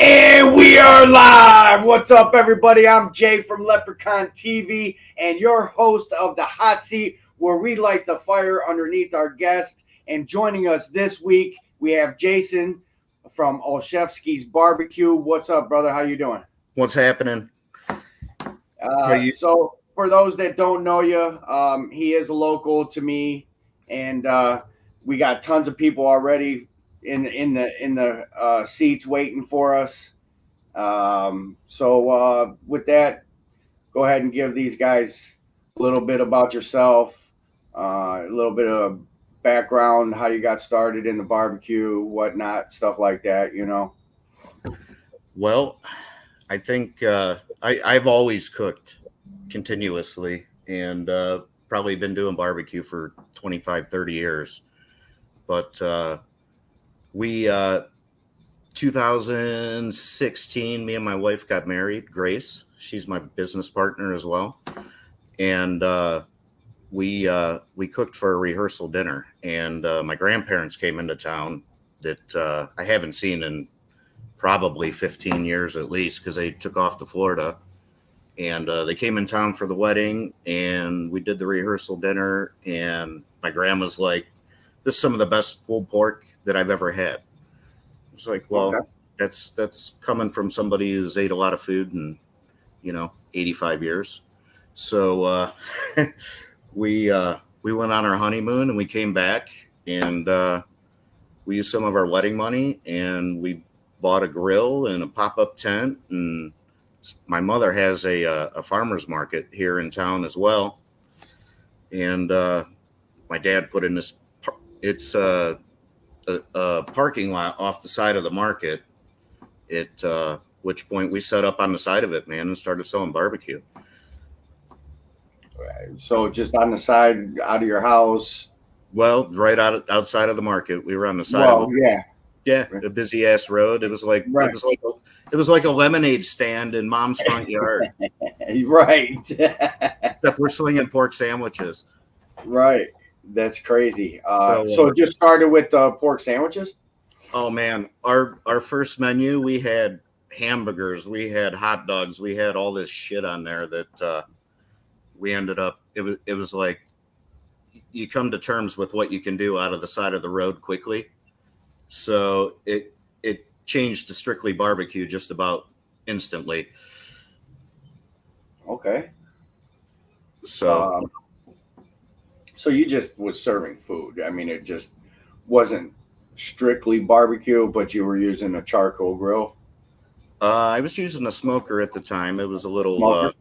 And we are live. What's up, everybody? I'm Jay from Leprechaun TV and your host of the Hot Seat, where we light the fire underneath our guests. And joining us this week, we have Jason from OL'Chefskis BBQ. What's up, brother? How you doing? What's happening? So, for those that don't know you, he is local to me, and we got tons of people already in the seats waiting for us. With that, go ahead and give these guys a little bit about yourself, a little bit of background, how you got started in the barbecue, whatnot, stuff like that. Well, I think I've always cooked continuously and probably been doing barbecue for 25, 30 years. But we 2016, me and my wife got married, Grace. She's my business partner as well. And we cooked for a rehearsal dinner. And my grandparents came into town that I haven't seen in probably 15 years at least, because they took off to Florida. And they came in town for the wedding, and we did the rehearsal dinner. And my grandma's like, "This is some of the best pulled pork that I've ever had." It's like, well, okay. That's coming from somebody who's ate a lot of food in, 85 years. So we went on our honeymoon, and we came back, and we used some of our wedding money, and we bought a grill and a pop-up tent. And my mother has a farmer's market here in town as well. And my dad put in this, it's a parking lot off the side of the market, at which point we set up on the side of it, man, and started selling barbecue. So just on the side, out of your house? Well, right outside of the market. We were on the side of it. Yeah. Yeah, a busy ass road. It was like it was like a lemonade stand in Mom's front yard. Right. Except we're slinging pork sandwiches. Right. That's crazy. So it just started with pork sandwiches? Oh man, our first menu, we had hamburgers, we had hot dogs, we had all this shit on there that we ended up. It was like you come to terms with what you can do out of the side of the road quickly. So it changed to strictly barbecue just about instantly. Okay. So you just was serving food. I mean, it just wasn't strictly barbecue, but you were using a charcoal grill. I was using a smoker at the time. It was a little,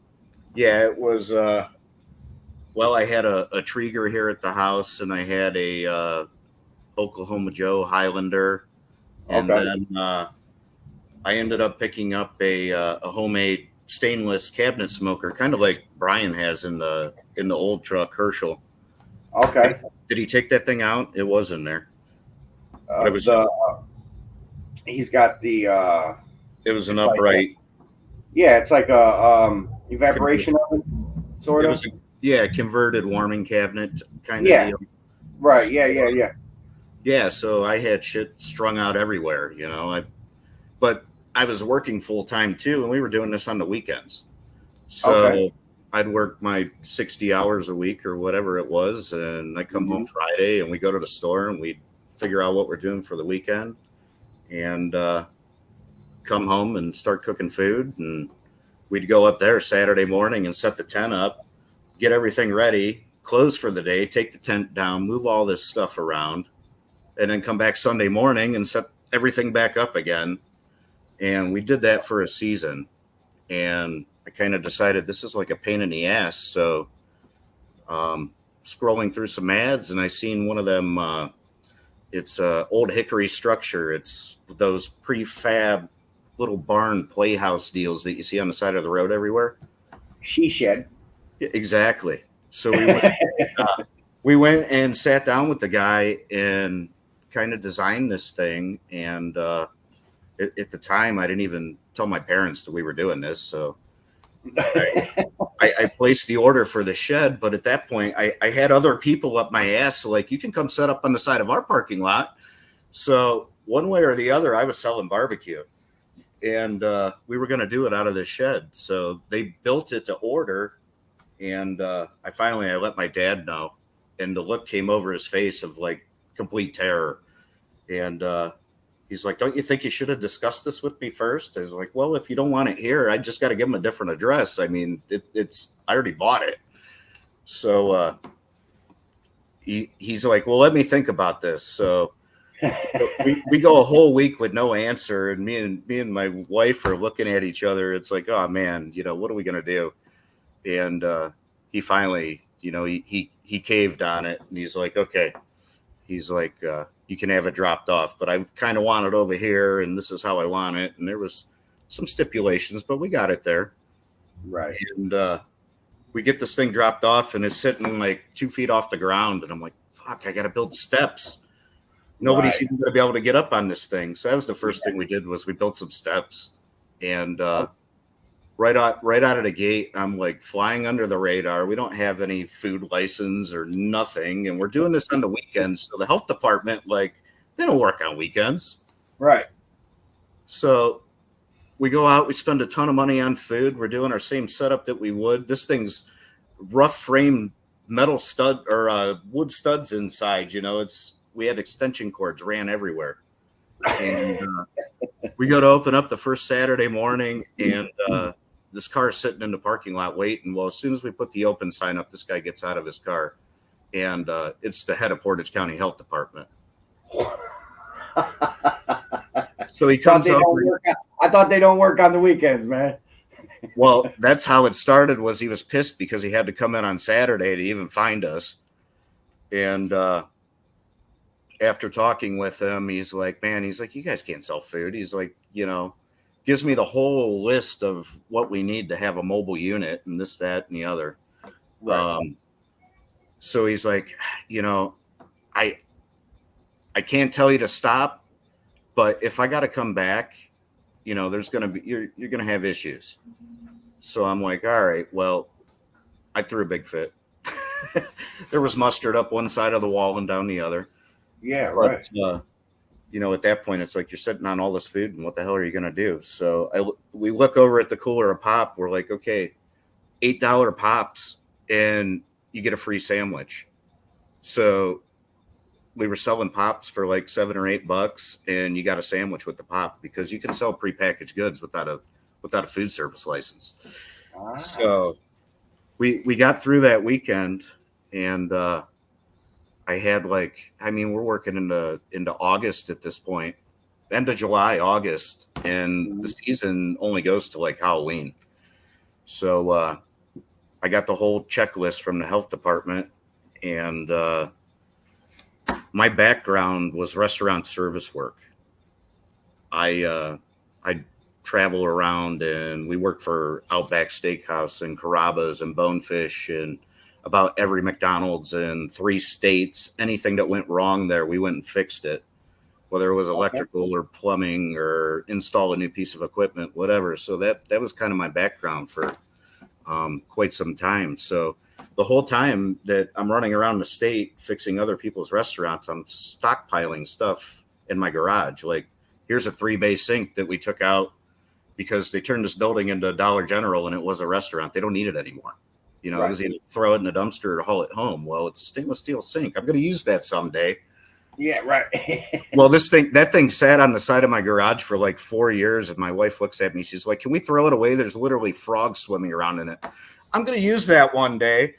yeah, it was. Well, I had a Traeger here at the house, and I had a Oklahoma Joe Highlander, and then I ended up picking up a homemade stainless cabinet smoker, kind of like Brian has in the old truck, Herschel. Okay. Did he take that thing out? It was in there. It was. He's got the. It was an upright. It's like a evaporation oven, sort of. Yeah, converted warming cabinet kind of deal. Right. Yeah. Yeah, so I had shit strung out everywhere, but I was working full time too, and we were doing this on the weekends. So I'd work my 60 hours a week or whatever it was, and I come home Friday, and we go to the store, and we figure out what we're doing for the weekend, and come home and start cooking food. And we'd go up there Saturday morning and set the tent up, get everything ready, close for the day, take the tent down, move all this stuff around, and then come back Sunday morning and set everything back up again. And we did that for a season. And I kind of decided this is like a pain in the ass. So scrolling through some ads, and I seen one of them. It's Old Hickory Structure. It's those prefab little barn playhouse deals that you see on the side of the road everywhere. She shed. Exactly. So we went and sat down with the guy and kind of designed this thing. And at the time, I didn't even tell my parents that we were doing this. So I placed the order for the shed. But at that point, I had other people up my ass. So like, you can come set up on the side of our parking lot. So one way or the other, I was selling barbecue. and we were going to do it out of the shed. So they built it to order, and I let my dad know, and the look came over his face of like complete terror. And he's like, "Don't you think you should have discussed this with me first?" I was like, "Well, if you don't want it here, I just got to give him a different address. I mean, it's I already bought it." So he's like, "Well, let me think about this." So we go a whole week with no answer, and me and my wife are looking at each other. It's like, oh man, what are we gonna do? And he finally, he caved on it, and he's like, okay. He's like, you can have it dropped off, but I kind of want it over here, and this is how I want it. And there was some stipulations, but we got it there. Right. And we get this thing dropped off, and it's sitting like 2 feet off the ground. And I'm like, fuck, I got to build steps. Nobody's even going to be able to get up on this thing. So that was the first thing we did, was we built some steps. And right out of the gate, I'm like flying under the radar. We don't have any food license or nothing. And we're doing this on the weekends. So the health department, like, they don't work on weekends. Right. So we go out, we spend a ton of money on food. We're doing our same setup that we would. This thing's rough frame metal stud or wood studs inside. We had extension cords ran everywhere. And we go to open up the first Saturday morning, and this car is sitting in the parking lot waiting. Well, as soon as we put the open sign up, this guy gets out of his car, and it's the head of Portage County Health Department. So he comes over. I thought they don't work on the weekends, man. Well, that's how it started. Was he was pissed because he had to come in on Saturday to even find us. And after talking with him, he's like, you guys can't sell food. He's like, gives me the whole list of what we need to have a mobile unit and this, that, and the other. Right. So he's like, I can't tell you to stop, but if I got to come back, there's going to be, you're going to have issues. So I'm like, all right, well, I threw a big fit. There was mustard up one side of the wall and down the other. Yeah, right. But, at that point, it's like you're sitting on all this food, and what the hell are you going to do? So we look over at the cooler of pop. We're like, okay, $8 pops, and you get a free sandwich. So we were selling pops for like $7 or $8, and you got a sandwich with the pop, because you can sell prepackaged goods without a food service license. Ah. So we got through that weekend, and I had we're working into August at this point, end of July, August, and the season only goes to like Halloween. So I got the whole checklist from the health department, and my background was restaurant service work. I travel around, and we worked for Outback Steakhouse and Carrabba's and Bonefish and about every McDonald's in 3 states. Anything that went wrong there, we went and fixed it, whether it was electrical or plumbing or install a new piece of equipment, whatever. So that was kind of my background for quite some time. So the whole time that I'm running around the state fixing other people's restaurants, I'm stockpiling stuff in my garage. Like, here's a 3-bay sink that we took out because they turned this building into a Dollar General, and it was a restaurant. They don't need it anymore. Right. It was either throw it in a dumpster or haul it home. Well, it's a stainless steel sink. I'm going to use that someday. Yeah, right. Well, that thing sat on the side of my garage for like 4 years, and my wife looks at me. She's like, "Can we throw it away? There's literally frogs swimming around in it." I'm going to use that one day.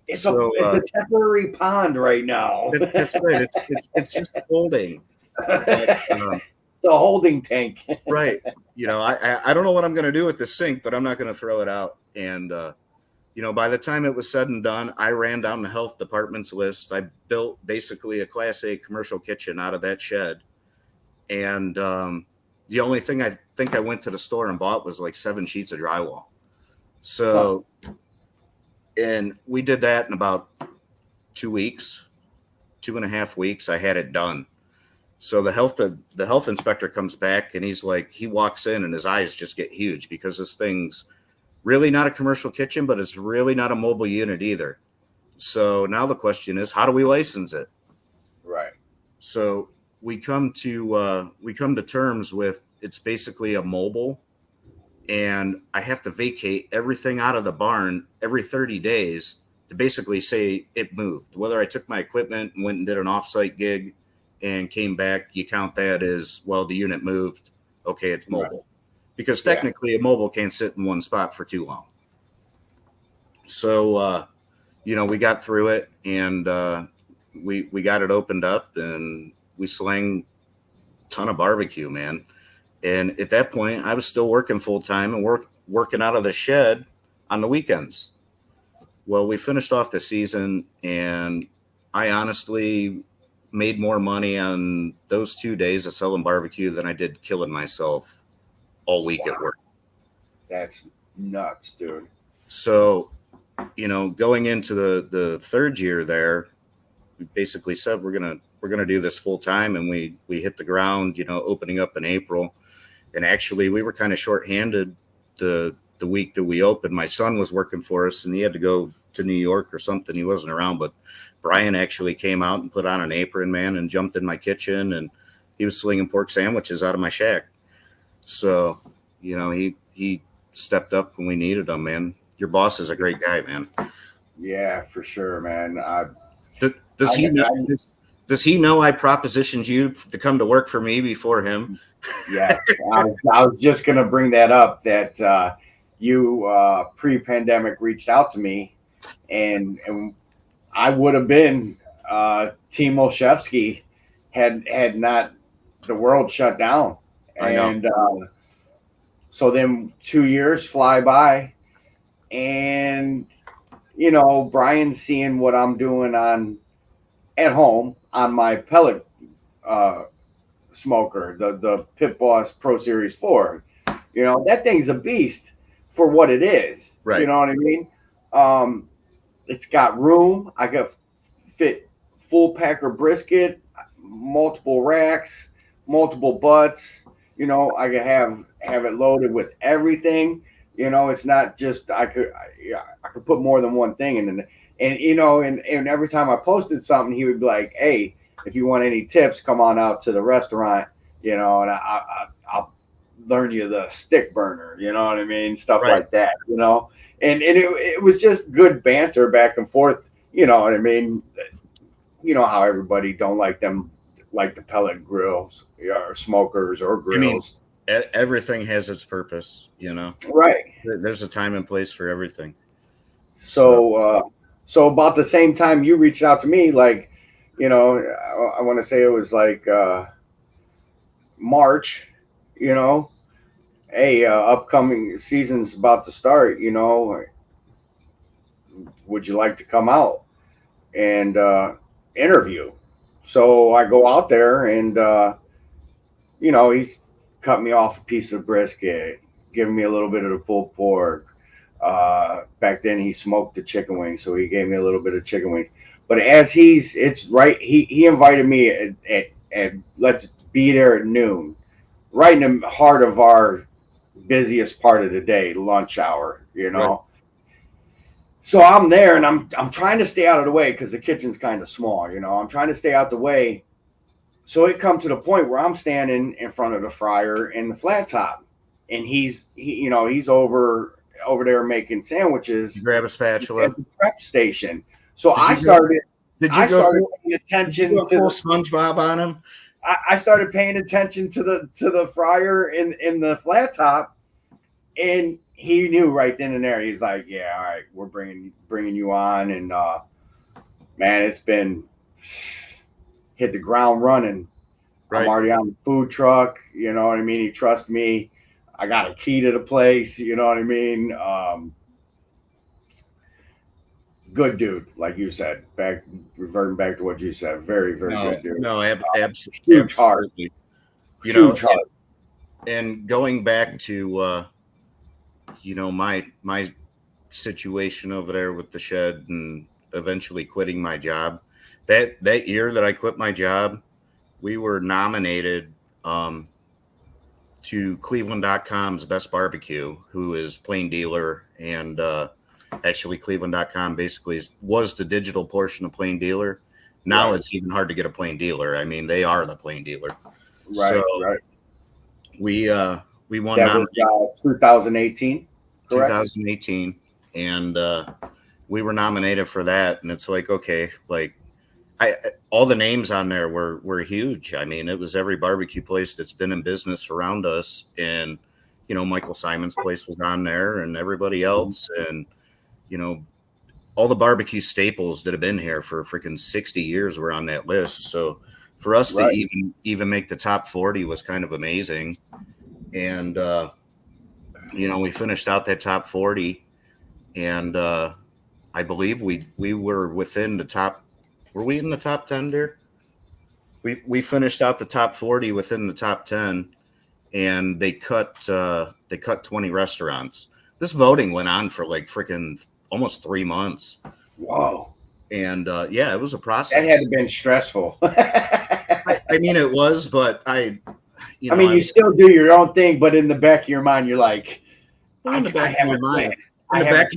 It's a temporary pond right now. That's right. It's just holding. It's a holding tank. Right. I don't know what I'm going to do with this sink, but I'm not going to throw it out. And by the time it was said and done, I ran down the health department's list. I built basically a Class A commercial kitchen out of that shed. And the only thing I think I went to the store and bought was like 7 sheets of drywall. So, and we did that in about 2 weeks, 2.5 weeks. I had it done. So the health inspector comes back, and he's like, he walks in and his eyes just get huge, because this thing's really not a commercial kitchen, but it's really not a mobile unit either. So now the question is, how do we license it? Right. So we come to terms with it's basically a mobile, and I have to vacate everything out of the barn every 30 days to basically say it moved. Whether I took my equipment and went and did an offsite gig and came back, you count that as, well, the unit moved. Okay, it's mobile. Right. Because technically a mobile can't sit in one spot for too long. So, we got through it, and we got it opened up, and we slang a ton of barbecue, man. And at that point, I was still working full time and working out of the shed on the weekends. Well, we finished off the season, and I honestly made more money on those 2 days of selling barbecue than I did killing myself all week at work. That's nuts, dude. So, going into the third year there, we basically said we're gonna do this full time, and we hit the ground, opening up in April. And actually, we were kind of shorthanded the week that we opened. My son was working for us, and he had to go to New York or something. He wasn't around, but Brian actually came out and put on an apron, man, and jumped in my kitchen, and he was slinging pork sandwiches out of my shack. So, he stepped up when we needed him, man. Your boss is a great guy, man. Yeah, for sure, man. Does he know I propositioned you to come to work for me before him? Yeah, I was just going to bring that up, that you pre-pandemic reached out to me, and I would have been Team OL'Chefski had not the world shut down. And so then 2 years fly by, and Brian seeing what I'm doing at home on my pellet smoker, the Pit Boss Pro Series 4. That thing's a beast for what it is. Right. You know what I mean? It's got room. I got fit full packer brisket, multiple racks, multiple butts. I could have it loaded with everything. It's not just I could put more than one thing in. And every time I posted something, he would be like, "Hey, if you want any tips, come on out to the restaurant, and I'll learn you the stick burner, you know what I mean? Stuff right. like that, And it was just good banter back and forth, you know what I mean? How everybody don't like the pellet grills or smokers or grills. I mean, everything has its purpose, Right. There's a time and place for everything. So about the same time you reached out to me, like, I want to say it was like March, hey, upcoming season's about to start, would you like to come out and interview? So I go out there, and he's cut me off a piece of brisket, giving me a little bit of the pulled pork. Back then he smoked the chicken wings, so he gave me a little bit of chicken wings. But as he invited me at let's be there at noon, right in the heart of our busiest part of the day, lunch hour, Right. So I'm there, and I'm trying to stay out of the way because the kitchen's kind of small, I'm trying to stay out the way. So it come to the point where I'm standing in front of the fryer and the flat top, and he's over there making sandwiches. You grab a spatula at the prep station. So I started paying attention to full SpongeBob on him. I started paying attention to the fryer in the flat top, and he knew right then and there. He's like, "Yeah, all right, we're bringing you on," and man, it's been hit the ground running. Right. I'm already on the food truck. You know what I mean? He trusts me. I got a key to the place. You know what I mean? Good dude, like you said. Reverting back to what you said. Very, very good dude. No, absolutely. Huge heart. Huge heart. And going back to, my situation over there with the shed and eventually quitting my job. That year that I quit my job, we were nominated to Cleveland.com's Best Barbecue, who is Plain Dealer, and actually Cleveland.com basically was the digital portion of Plain Dealer. Now Right. it's even hard to get a plain dealer. I mean, they are the plain dealer. Right. So Right. we won That was 2018, correct? 2018, and we were nominated for that. And it's like, okay, like all the names on there were huge. I mean, it was every barbecue place that's been in business around us, and Michael Simon's place was on there, and everybody else, and all the barbecue staples that have been here for freaking 60 years were on that list. So for us to Right. even make the top 40 was kind of amazing. And we finished out that top 40, and I believe we were within the top. Were we in the top 10 there? We finished out the top 40 within the top 10, and they cut 20 restaurants. This voting went on for like freaking almost 3 months. Whoa. And yeah, it was a process. That had to have been stressful. I mean, it was, but I mean, you still do your own thing, but in the back of your mind, you're like, in the back of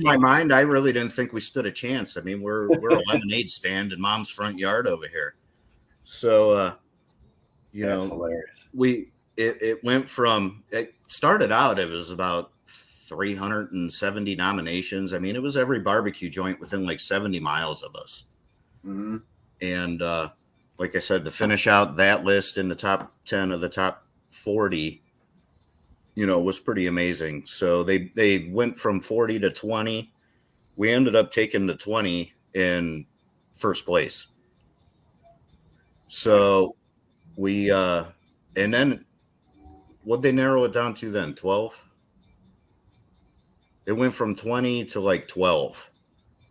my mind, I really didn't think we stood a chance. I mean, we're a lemonade stand in Mom's front yard over here. So, that's hilarious. It went from, it started out, it was about 370 nominations. I mean, it was every barbecue joint within like 70 miles of us. Mm-hmm. And like I said, to finish out that list in the top 10 of the top 40, was pretty amazing. So they went from 40 to 20. We ended up taking the 20 in first place. So we and then what'd they narrow it down to then? 12? It went from 20 to like 12,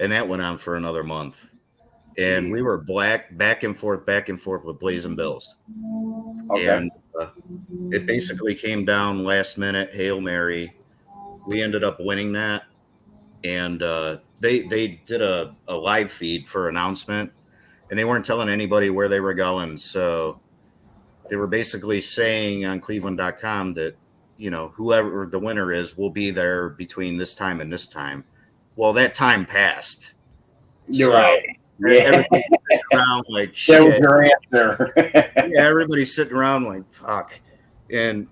and that went on for another month. And we were back and forth with Blazing Bills. Okay. And it basically came down last minute, Hail Mary. We ended up winning that. And they did a live feed for announcement, and they weren't telling anybody where they were going. So they were basically saying on Cleveland.com that, whoever the winner is will be there between this time and this time. Well, that time passed. You're right. Yeah. Everybody's sitting around like shit. That was your answer. Yeah, everybody's sitting around like fuck. And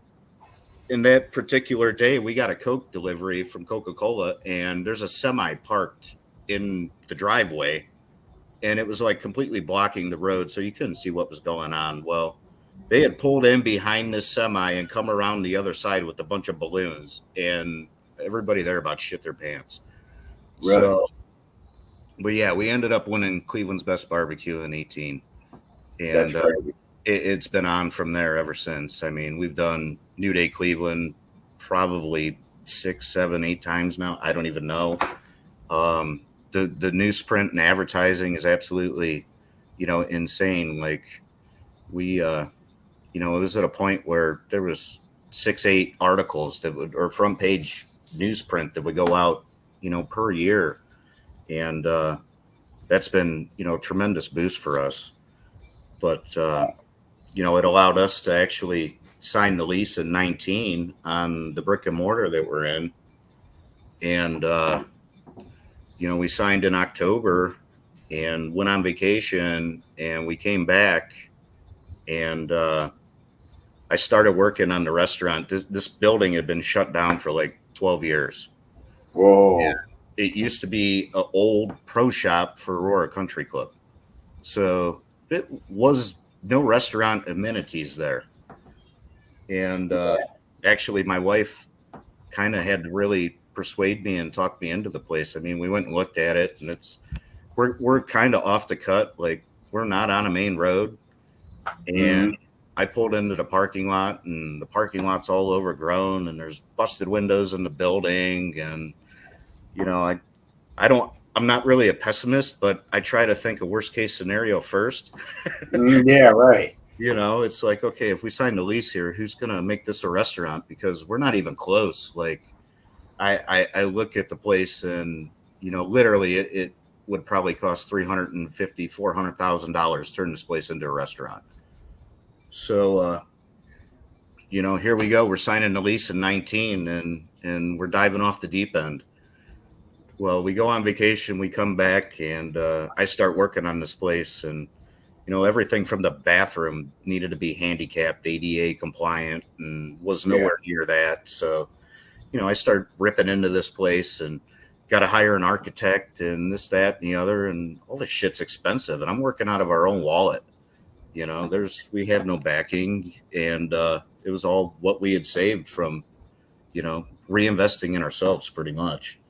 in that particular day, we got a Coke delivery from Coca-Cola, and there's a semi parked in the driveway, and it was like completely blocking the road, so you couldn't see what was going on. Well, they had pulled in behind this semi and come around the other side with a bunch of balloons, and everybody there about shit their pants. Really? So, but yeah, we ended up winning Cleveland's Best Barbecue in 18. And it's been on from there ever since. I mean, we've done New Day Cleveland probably 6, 7, 8 times now. I don't even know. The newsprint and advertising is absolutely, insane. Like we, it was at a point where there was 6, 8 articles that would, or front page newsprint that would go out, per year. And that's been, tremendous boost for us. But, it allowed us to actually sign the lease in 19 on the brick and mortar that we're in. And, we signed in October and went on vacation, and we came back, and I started working on the restaurant. This building had been shut down for like 12 years. Whoa. And it used to be an old pro shop for Aurora Country Club. So it was no restaurant amenities there. And actually, my wife kind of had to really persuade me and talk me into the place. I mean, we went and looked at it, and we're kind of off the cut. Like, we're not on a main road. And I pulled into the parking lot, and the parking lot's all overgrown, and there's busted windows in the building. And, I'm not really a pessimist, but I try to think a worst case scenario first. Yeah, right. It's like, okay, if we sign the lease here, who's going to make this a restaurant? Because we're not even close. Like, I look at the place, and, literally it would probably cost $350,000, $400,000 to turn this place into a restaurant. So, here we go. We're signing the lease in 19, and we're diving off the deep end. Well, we go on vacation, we come back, and I start working on this place, and everything from the bathroom needed to be handicapped, ADA compliant, and was Yeah. nowhere near that. So, I started ripping into this place and got to hire an architect and this, that, and the other, and all this shit's expensive. And I'm working out of our own wallet. We have no backing, and it was all what we had saved from, reinvesting in ourselves, pretty much.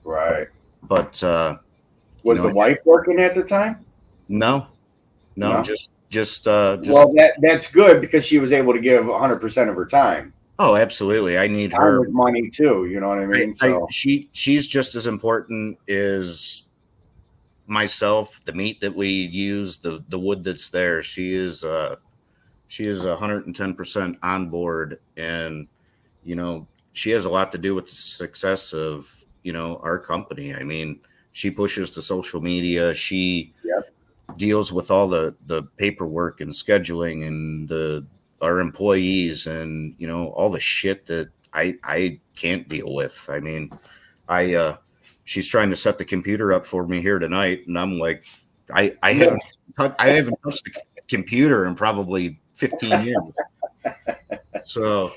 Right. But Was the wife working at the time? no, No? just Well, that's good because she was able to give 100% of her time. Oh, absolutely. I need Time her. with money too. You know what I mean? So She's just as important as myself. The meat that we use, the wood that's there. She is 110% on board, and she has a lot to do with the success of our company. I mean, she pushes the social media. She Yep. deals with all the paperwork and scheduling and our employees and all the shit that I can't deal with. I mean, she's trying to set the computer up for me here tonight, and I'm like, I haven't touched the computer in probably 15 years. So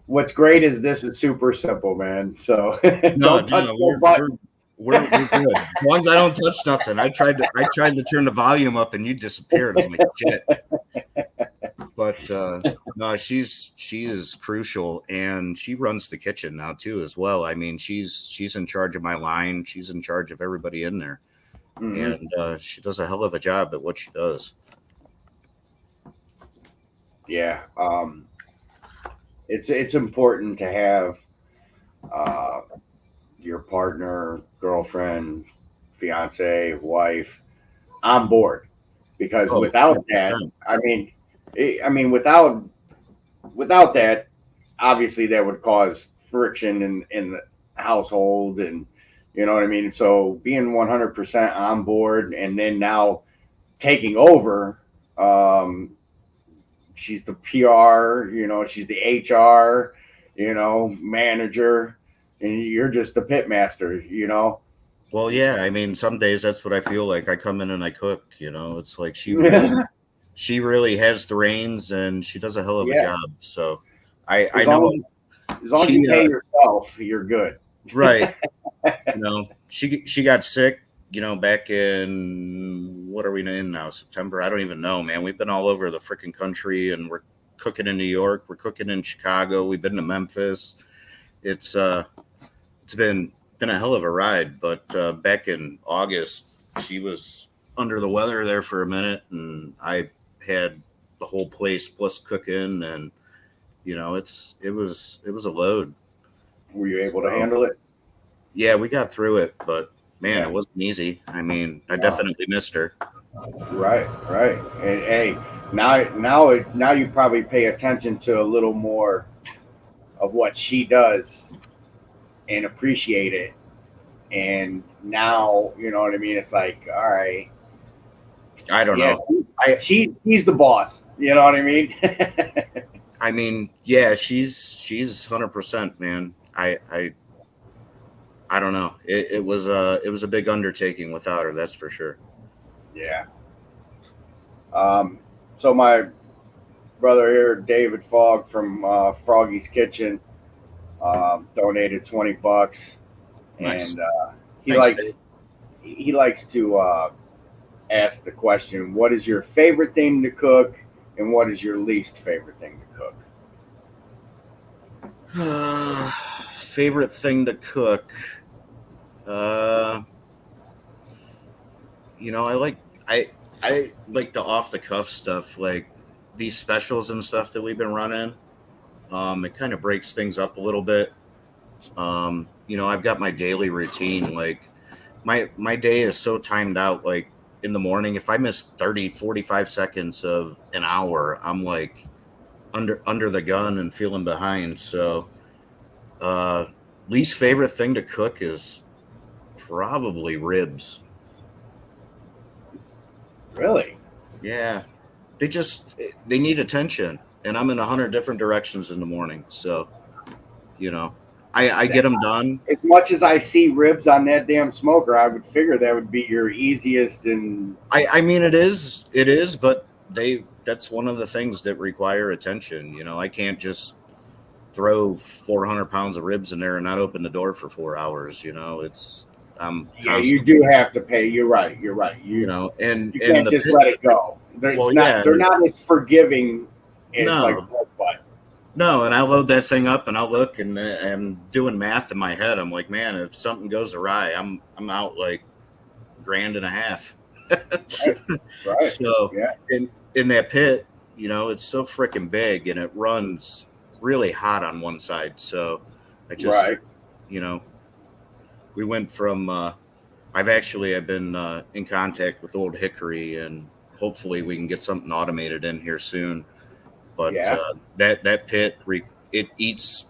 what's great is this is super simple, man. So no, don't touch no buttons. We're good. As long as I don't touch nothing. I tried to turn the volume up and you disappeared. I'm like, shit. But no, she is crucial, and she runs the kitchen now too as well. I mean, she's in charge of my line. She's in charge of everybody in there, and she does a hell of a job at what she does. Yeah, it's important to have your partner, girlfriend, fiance, wife on board, because without that, 100%. without that, obviously that would cause friction in the household, and you know what I mean. So being 100% on board, and then now taking over, she's the PR, she's the HR, manager, and you're just the pit master. Well, yeah. I mean, some days that's what I feel like. I come in and I cook. It's like she really has the reins, and she does a hell of a job. So I know. As long as you pay yourself, you're good. Right. She got sick, back in, what are we in now? September? I don't even know, man. We've been all over the freaking country, and we're cooking in New York. We're cooking in Chicago. We've been to Memphis. It's been a hell of a ride. But back in August, she was under the weather there for a minute, and I had the whole place plus cooking, and it was a load. Were you able to handle it? Yeah, we got through it, but man, it wasn't easy. I mean, I definitely missed her. Right. And hey, now you probably pay attention to a little more of what she does and appreciate it. And now, you know what I mean? It's like, all right. I don't know. He's the boss. You know what I mean? I mean, yeah, she's 100%, man. I don't know. It was a big undertaking without her. That's for sure. Yeah. So my brother here, David Fogg from Froggy's Kitchen, donated $20, Nice. and Thanks, he likes to ask the question: what is your favorite thing to cook, and what is your least favorite thing to cook? Favorite thing to cook. I like the off the cuff stuff, like these specials and stuff that we've been running. It kind of breaks things up a little bit. I've got my daily routine. Like my day is so timed out. Like in the morning, if I miss 30, 45 seconds of an hour, I'm like under the gun and feeling behind. So, least favorite thing to cook is probably ribs. Really? Yeah. They need attention, and I'm in 100 different directions in the morning. So, I get them done. As much as I see ribs on that damn smoker, I would figure that would be your easiest and I mean, it is, but that's one of the things that require attention. You know, I can't just throw 400 pounds of ribs in there and not open the door for 4 hours. You know, I'm yeah, you constantly, do have to pay. You're right. You're right. you know, You and can't the just pit, let it go. well, yeah, They're not as forgiving as like no, pork butt. no, and I load that thing up and I'll look and I'm doing math in my head. I'm like, man, if something goes awry, I'm out like $1.50. Right. Right. So Yeah. in that pit, you know, it's so freaking big and it runs really hot on one side. So I just, Right. you know, we went from I've been in contact with Old Hickory, and hopefully we can get something automated in here soon. But Yeah. that pit it eats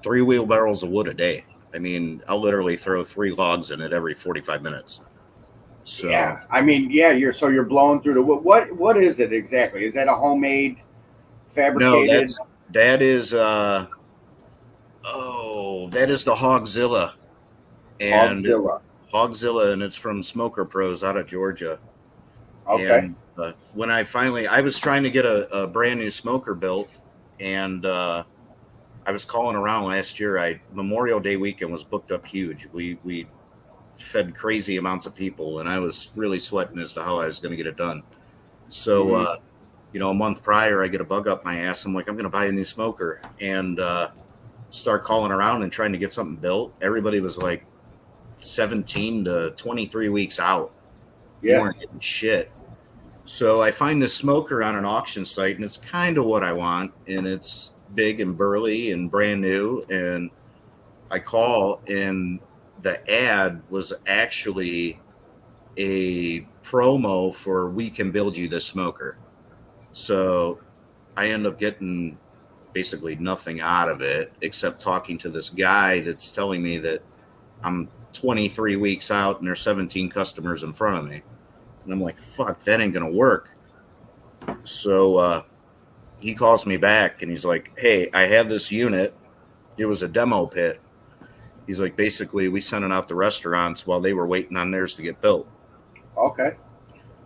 3 wheelbarrows of wood a day. I mean, I'll literally throw 3 logs in it every 45 minutes. So Yeah. I mean, yeah. You're blowing through the what is it exactly? Is that a homemade no, fabricated that is oh, that is the Hogzilla, and Hogzilla? Hogzilla, and it's from Smoker Pros out of Georgia. Okay. And when I was trying to get a brand new smoker built, and I was calling around last year. Memorial Day weekend was booked up huge. We fed crazy amounts of people, and I was really sweating as to how I was going to get it done. So, Mhm. you know, a month prior, I get a bug up my ass. I'm like, I'm going to buy a new smoker, and start calling around and trying to get something built. Everybody was like 17 to 23 weeks out. You weren't Yes. getting shit. So I find this smoker on an auction site, and it's kind of what I want, and it's big and burly and brand new. And I call, and the ad was actually a promo for "We can build you this smoker." So I end up getting basically nothing out of it except talking to this guy that's telling me that I'm 23 weeks out and there's 17 customers in front of me. And I'm like, fuck, that ain't gonna work. So he calls me back and he's like, hey, I have this unit. It was a demo pit. He's like, basically, we sent it out to restaurants while they were waiting on theirs to get built. Okay.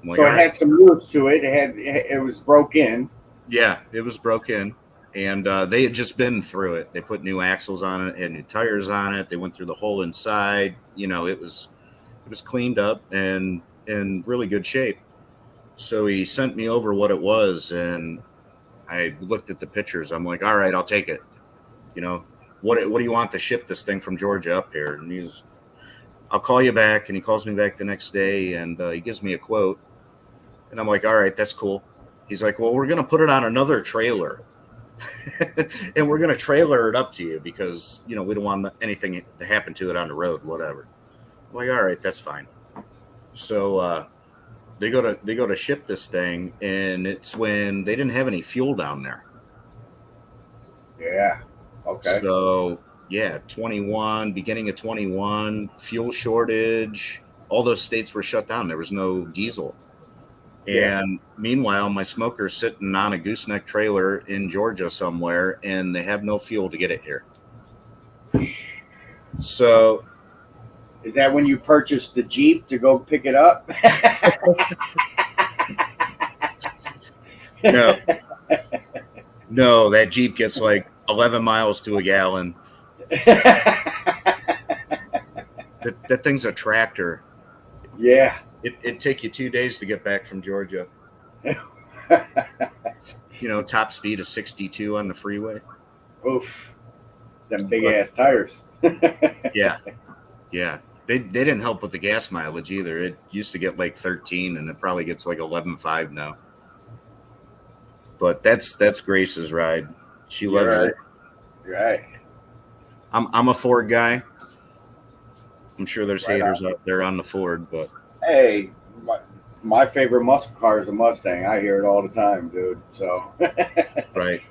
I'm like, So all it right. had some use to it. It was broke in. Yeah, it was broken. And they had just been through it. They put new axles on it, had new tires on it. They went through the whole inside. You know, it was cleaned up and in really good shape. So he sent me over what it was, and I looked at the pictures. I'm like, all right, I'll take it. You know, what do you want to ship this thing from Georgia up here? And I'll call you back. And he calls me back the next day, and he gives me a quote. And I'm like, all right, that's cool. He's like, well, we're going to put it on another trailer. And we're going to trailer it up to you because, you know, we don't want anything to happen to it on the road, whatever. I'm like, all right, that's fine. So they go to ship this thing, and it's when they didn't have any fuel down there. Yeah. Okay. So yeah, 21, beginning of 21, fuel shortage. All those states were shut down. There was no diesel. Yeah. And meanwhile, my smoker's sitting on a gooseneck trailer in Georgia somewhere, and they have no fuel to get it here. So Is that when you purchased the Jeep to go pick it up? no, no, that Jeep gets like 11 miles to a gallon. That thing's a tractor. Yeah. It'd take you 2 days to get back from Georgia. You know, top speed of 62 on the freeway. Oof. Them big ass tires. Yeah. Yeah. They didn't help with the gas mileage either. It used to get like 13, and it probably gets like 11.5 now. But that's Grace's ride. She loves You're it. right. I'm a Ford guy. I'm sure there's Right haters on. out there on the Ford, but Hey, my favorite muscle car is a Mustang. I hear it all the time, dude. So right.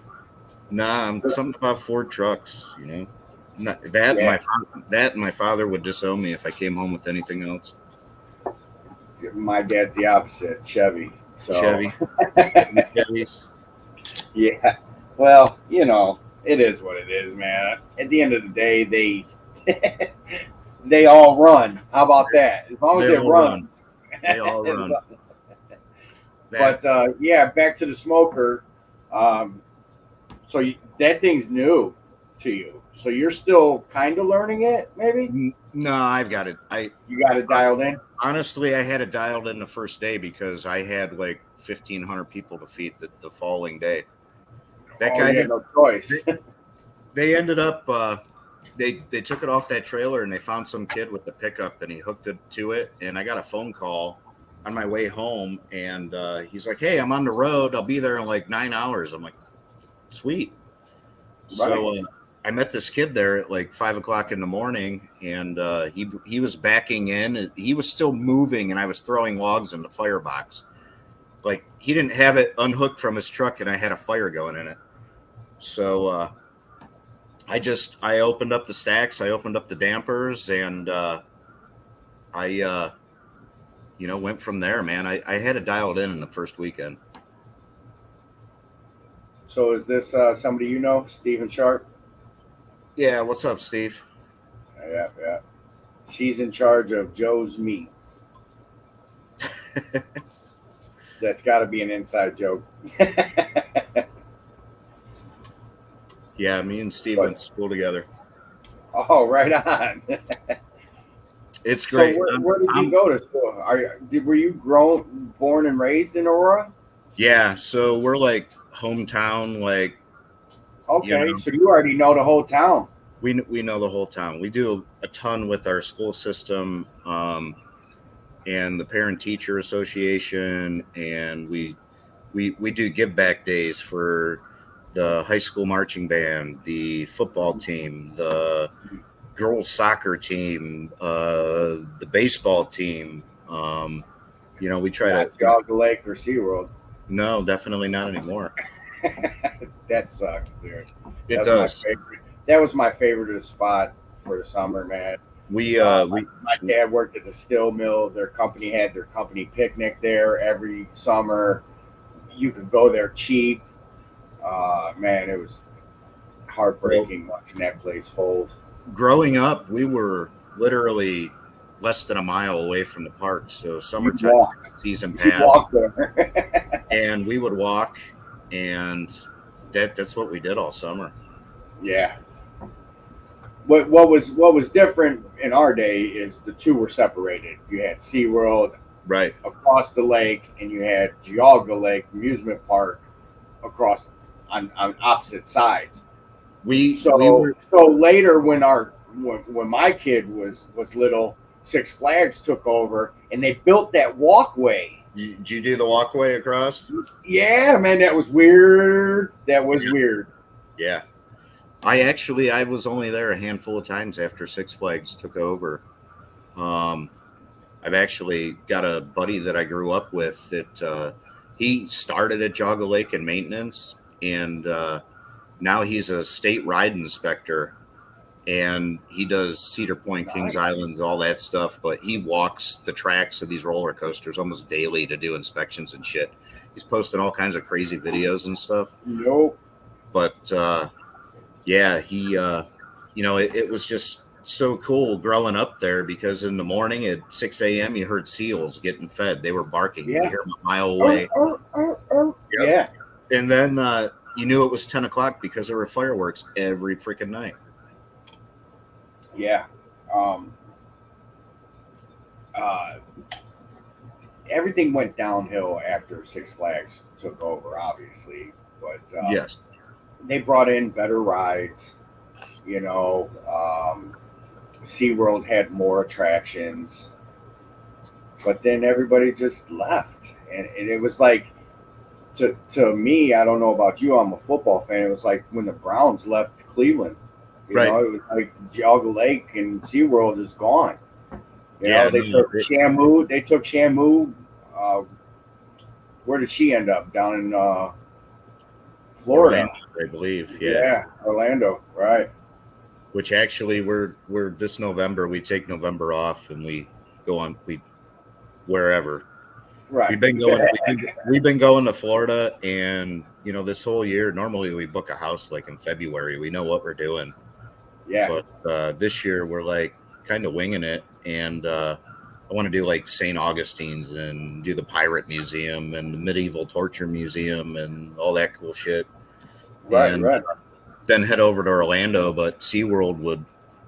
Nah, something about Ford trucks, you know. That yeah, and my father would disown me if I came home with anything else. my dad's the opposite, Chevy. So Chevy. Chevys. yeah. Well, you know, It is what it is, man. At the end of the day, they they all run. How about that? As long as They it all run. runs. They all run. But That yeah, back to the smoker. Um, so that thing's new to you. So you're still kind of learning it, maybe? no, I've got it. You got it dialed in? Honestly, I had it dialed in the first day because I had like 1,500 people to feed the following day. That Oh, guy you had did. no choice. They ended up. They took it off that trailer and they found some kid with the pickup and he hooked it to it. And I got a phone call on my way home and he's like, "Hey, I'm on the road. I'll be there in like 9 hours." I'm like, "Sweet." Right. So I met this kid there at like 5 o'clock in the morning, and he was backing in. He was still moving, and I was throwing logs in the firebox. Like he didn't have it unhooked from his truck, and I had a fire going in it. So I opened up the stacks, I opened up the dampers, and I went from there, man. I had it dialed in the first weekend. So is this somebody you know, Stephen Sharp? Yeah, what's up, Steve? Yeah, yeah. She's in charge of Joe's Meats. That's got to be an inside joke. Yeah, me and Steve went But to school together. oh, right on. It's So great. where did you go to school? Were you born and raised in Aurora? Yeah, so we're like hometown, like you Okay, know, so you already know the whole town. we know the whole town. We do a ton with our school system, and the parent teacher association, and we do give back days for the high school marching band, the football team, the girls soccer team, the baseball team. We try to. Not Jog Lake or SeaWorld. No, definitely not anymore. That sucks, dude. It That was my does. favorite. That was my favorite spot for the summer, man. We My dad worked at the steel mill. Their company had their company picnic there every summer. You could go there cheap. Man, it was heartbreaking watching that place fold. growing up, we were literally less than a mile away from the park. So You summertime walk. season You pass, walk there. and we would walk, and that's what we did all summer. Yeah. What was different in our day is the two were separated. You had SeaWorld Right. across the lake, and you had Geauga Lake Amusement Park across on opposite sides. We So were. so later when my kid was little, Six Flags took over and they built that walkway. Did you do the walkway across? Yeah, man, that was weird. That was Yeah. weird. Yeah. I was only there a handful of times after Six Flags took over. Um, I've actually got a buddy that I grew up with that he started at Jogga Lake in maintenance, and now he's a state ride inspector, and he does Cedar Point, Kings Nice. Islands, all that stuff. But he walks the tracks of these roller coasters almost daily to do inspections and shit. He's posting all kinds of crazy videos and stuff. Nope. But yeah, it was just so cool growing up there because in the morning at 6 a.m. you heard seals getting fed. They were barking. You could Yeah. hear them a mile away. Yep. Yeah. And then you knew it was 10 o'clock because there were fireworks every freaking night. Yeah. Um, uh, Everything went downhill after Six Flags took over, obviously, but Yes. they brought in better rides. You know, SeaWorld had more attractions, but then everybody just left, and it was like to me. I don't know about you. I'm a football fan. It was like when the Browns left Cleveland. Right. It was like Geauga Lake and SeaWorld is gone. Yeah, They took Shamu. They took Shamu. Where did she end up? Down in Florida, Orlando, I believe. Yeah. Yeah, Orlando. Right. Which actually we're this November we take November off and we go on wherever. Right. We've been going to Florida, and this whole year, normally we book a house like in February. We know what we're doing. Yeah. But this year we're like kind of winging it. And I want to do like St. Augustine's and do the Pirate Museum and the Medieval Torture Museum and all that cool shit. Right. And Right. then head over to Orlando. But SeaWorld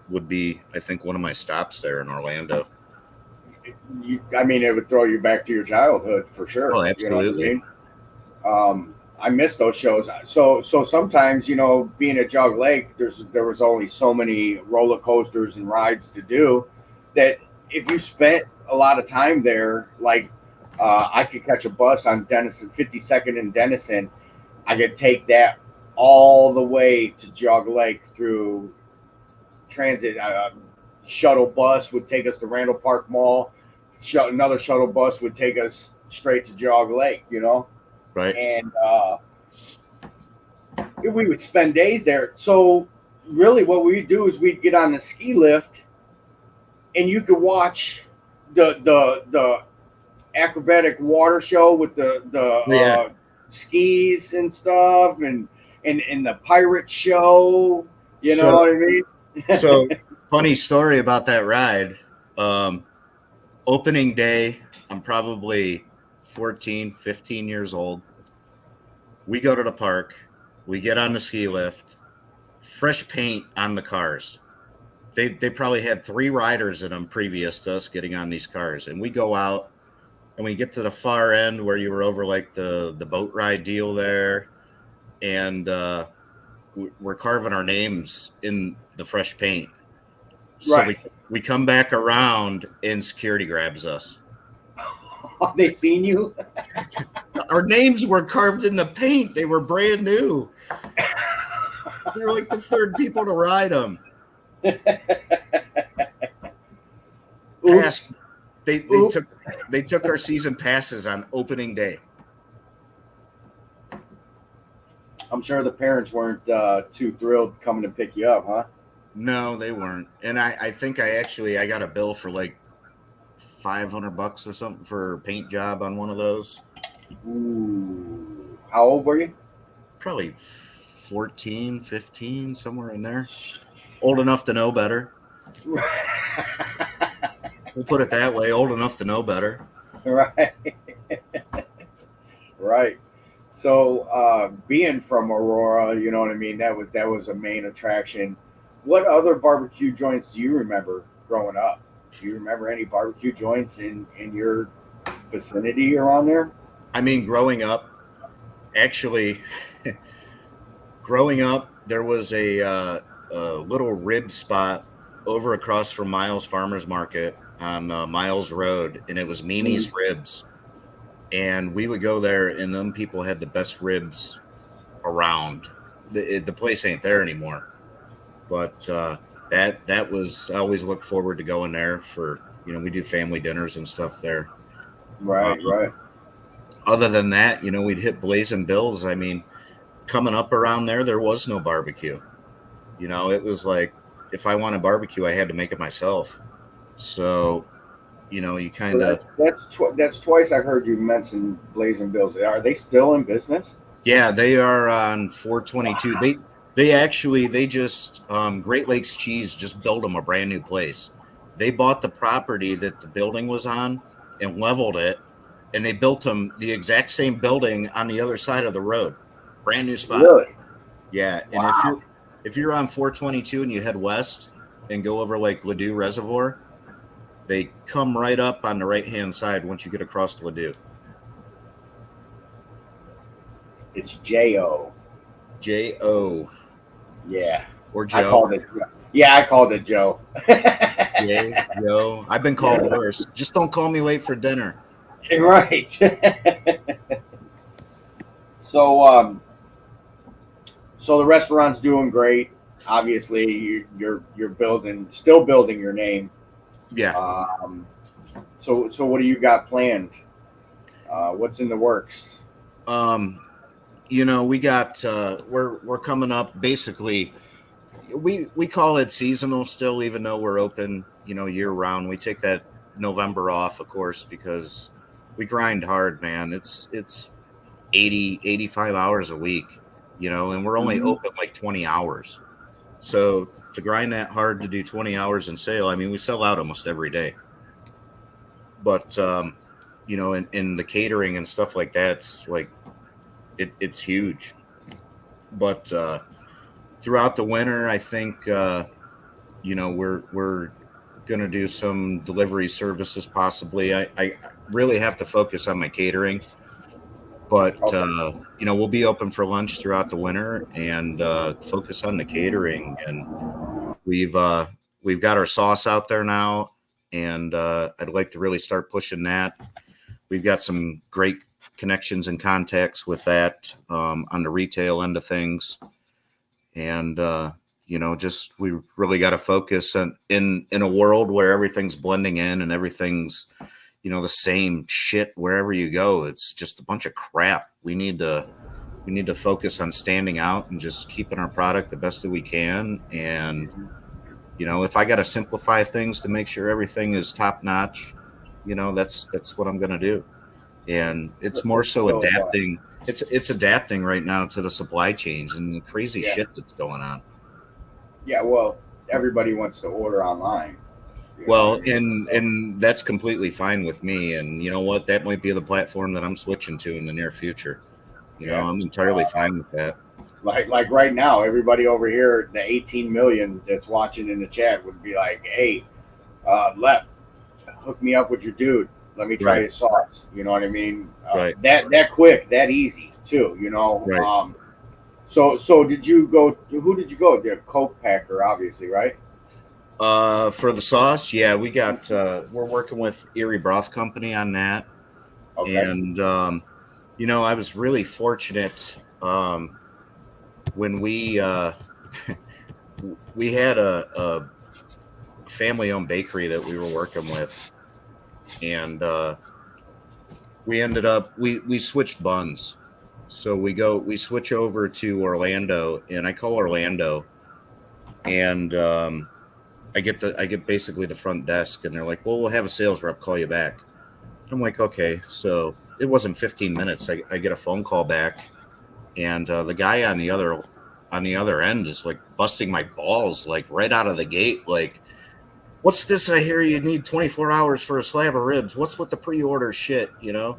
would be, I think, one of my stops there in Orlando. I mean, it would throw you back to your childhood for sure. Oh, You know what I absolutely. mean? I miss those shows. So sometimes, being at Jog Lake, there was only so many roller coasters and rides to do that if you spent a lot of time there, like I could catch a bus on Denison, 52nd and Denison. I could take that all the way to Jog Lake through transit. Shuttle bus would take us to Randall Park Mall. Another shuttle bus would take us straight to Jog Lake. Right. And we would spend days there. So really, what we'd do is we'd get on the ski lift, and you could watch the acrobatic water show with the Yeah. skis and stuff, and the pirate show. You know So, what I mean? so funny story about that ride. Um, Opening day, I'm probably 14, 15 years old. We go to the park. We get on the ski lift. Fresh paint on the cars. They probably had 3 riders in them previous to us getting on these cars. And we go out and we get to the far end where you were over like the boat ride deal there. And we're carving our names in the fresh paint. So Right. we come back around and security grabs us. They seen you. Our names were carved in the paint. They were brand new. We were like the 3rd people to ride them. Oops. They Oops. took our season passes on opening day. I'm sure the parents weren't too thrilled coming to pick you up, huh? No, they weren't. And I think I got a bill for like $500 or something for a paint job on one of those. Ooh. How old were you? Probably 14, 15, somewhere in there. Old enough to know better. We'll put it that way. Old enough to know better. Right. Right. So being from Aurora, you know what I mean. That was a main attraction. What other barbecue joints do you remember growing up? Do you remember any barbecue joints in your vicinity around there? I mean, actually, growing up, there was a little rib spot over across from Miles Farmers Market on Miles Road, and it was Mm. Mimi's Ribs. And we would go there, and them people had the best ribs around. The place ain't there anymore, but that was, I always looked forward to going there for, we do family dinners and stuff there. Right. Um, Right. Other than that, we'd hit Blazing Bills. I mean, coming up around there was no barbecue. It was like if I wanted barbecue, I had to make it myself. So, you So kind of, that's twice I've heard you mention Blazing Bills. Are they still in business? yeah, they are on 422. They just Great Lakes Cheese just built them a brand new place. They bought the property that the building was on and leveled it, and they built them the exact same building on the other side of the road, brand new spot. Really? Yeah, and Wow. if you're on 422 and you head west and go over like Ladue Reservoir, they come right up on the right hand side once you get across to Ladue. It's J-O. J-O Yeah. or I Joe. called it. Yeah, I called it Joe. J-O. I've been called worse. Just don't call me late for dinner. Right. So, so the restaurant's doing great. Obviously, you're still building your name. Yeah. So what do you got planned? What's in the works? We got we're coming up basically. We call it seasonal still, even though we're open, year round. We take that November off, of course, because we grind hard, man. It's 85 hours a week, and we're only open like 20 hours. So to grind that hard to do 20 hours in sale, I mean, we sell out almost every day. But, in the catering and stuff like that, it's like, it's huge. But throughout the winter, I think, we're going to do some delivery services possibly. I really have to focus on my catering. But we'll be open for lunch throughout the winter and focus on the catering. And we've got our sauce out there now, and I'd like to really start pushing that. We've got some great connections and contacts with that on the retail end of things, and just we really got to focus on in a world where everything's blending in and everything's the same shit wherever you go. It's just a bunch of crap. We need to focus on standing out and just keeping our product the best that we can. And, if I got to simplify things to make sure everything is top notch, that's what I'm going to do. And it's more so adapting. It's adapting right now to the supply chains and the crazy shit that's going on. Yeah. Well, everybody wants to order online. Well, and that's completely fine with me. And you know what? That might be the platform that I'm switching to in the near future. I'm entirely fine with that. Like right now, everybody over here, the 18 million that's watching in the chat would be like, "Hey, Lep, hook me up with your dude. Let me try his sauce." You know what I mean? That quick, that easy too. Right. So did you go? Who did you go? The Coke Packer, obviously, right? For the sauce, yeah, we're working with Erie Broth Company on that. Okay. And I was really fortunate when we we had a family-owned bakery that we were working with, and we ended up we switched buns. So we switch over to Orlando, and I call Orlando, and I get basically the front desk, and they're like, "Well, we'll have a sales rep call you back." I'm like, "Okay." So it wasn't 15 minutes. I get a phone call back, and the guy on the other end is like busting my balls, like right out of the gate, like, "What's this? I hear you need 24 hours for a slab of ribs. What's with the pre-order shit?" And I'm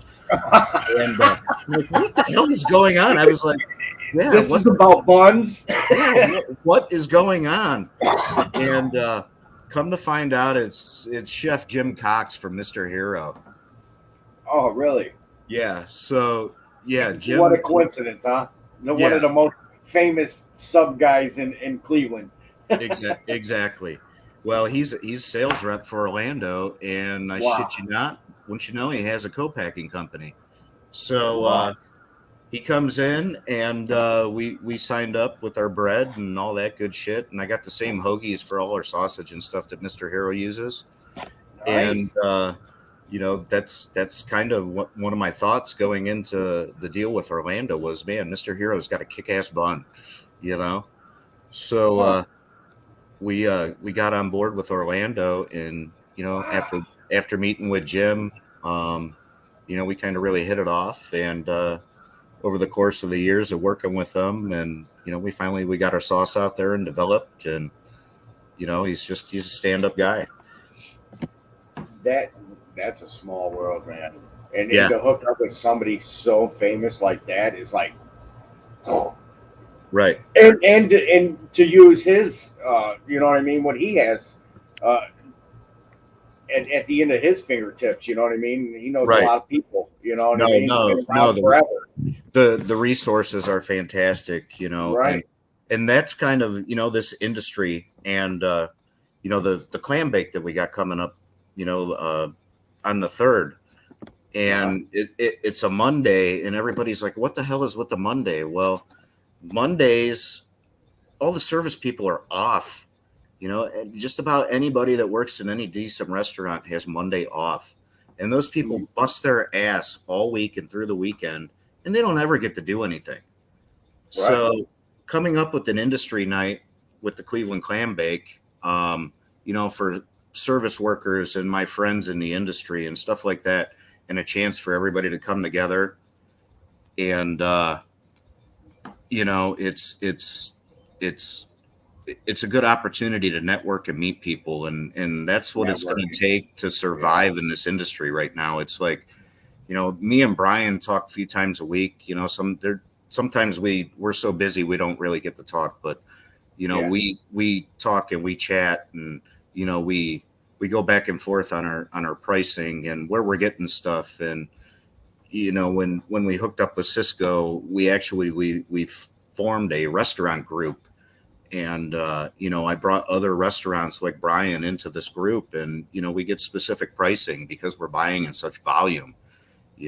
like, "What the hell is going on?" I was like, "Yeah, this is about buns." Yeah, what is going on? And come to find out, it's Chef Jim Cox from Mr. Hero. Oh, really? Yeah. So yeah, Jim. What a coincidence, huh? One of the most famous sub guys in Cleveland. Exactly. Well, he's sales rep for Orlando, and I shit you not, wouldn't you know, he has a co-packing company. So he comes in, and we signed up with our bread and all that good shit, and I got the same hoagies for all our sausage and stuff that Mr. Hero uses. Nice. And that's kind of one of my thoughts going into the deal with Orlando was, man, Mr. Hero's got a kick-ass bun, So we got on board with Orlando, and after meeting with Jim, we kind of really hit it off, and over the course of the years of working with them, and we got our sauce out there and developed, and he's a stand-up guy. That's a small world, man. And to hook up with somebody so famous like that is like, right. And to use his, you know what I mean, what he has, at the end of his fingertips, you know what I mean. He knows a lot of people, you know what I mean. No, forever. The resources are fantastic, Right. And that's kind of this industry, and the clam bake that we got coming up, on the 3rd, and it's a Monday, and everybody's like, "What the hell is with the Monday?" Well, Mondays, all the service people are off. Just about anybody that works in any decent restaurant has Monday off, and those people bust their ass all week and through the weekend, and they don't ever get to do anything. Right. So coming up with an industry night with the Cleveland Clam Bake, for service workers and my friends in the industry and stuff like that, and a chance for everybody to come together, and it's it's a good opportunity to network and meet people, and that's what it's going to Networking. take to survive in this industry right now. It's like, me and Brian talk a few times a week. Sometimes we're so busy we don't really get to talk, but Yeah. we talk and we chat, and we go back and forth on our pricing and where we're getting stuff. And when we hooked up with Cisco, we formed a restaurant group, and I brought other restaurants like Brian into this group, and we get specific pricing because we're buying in such volume.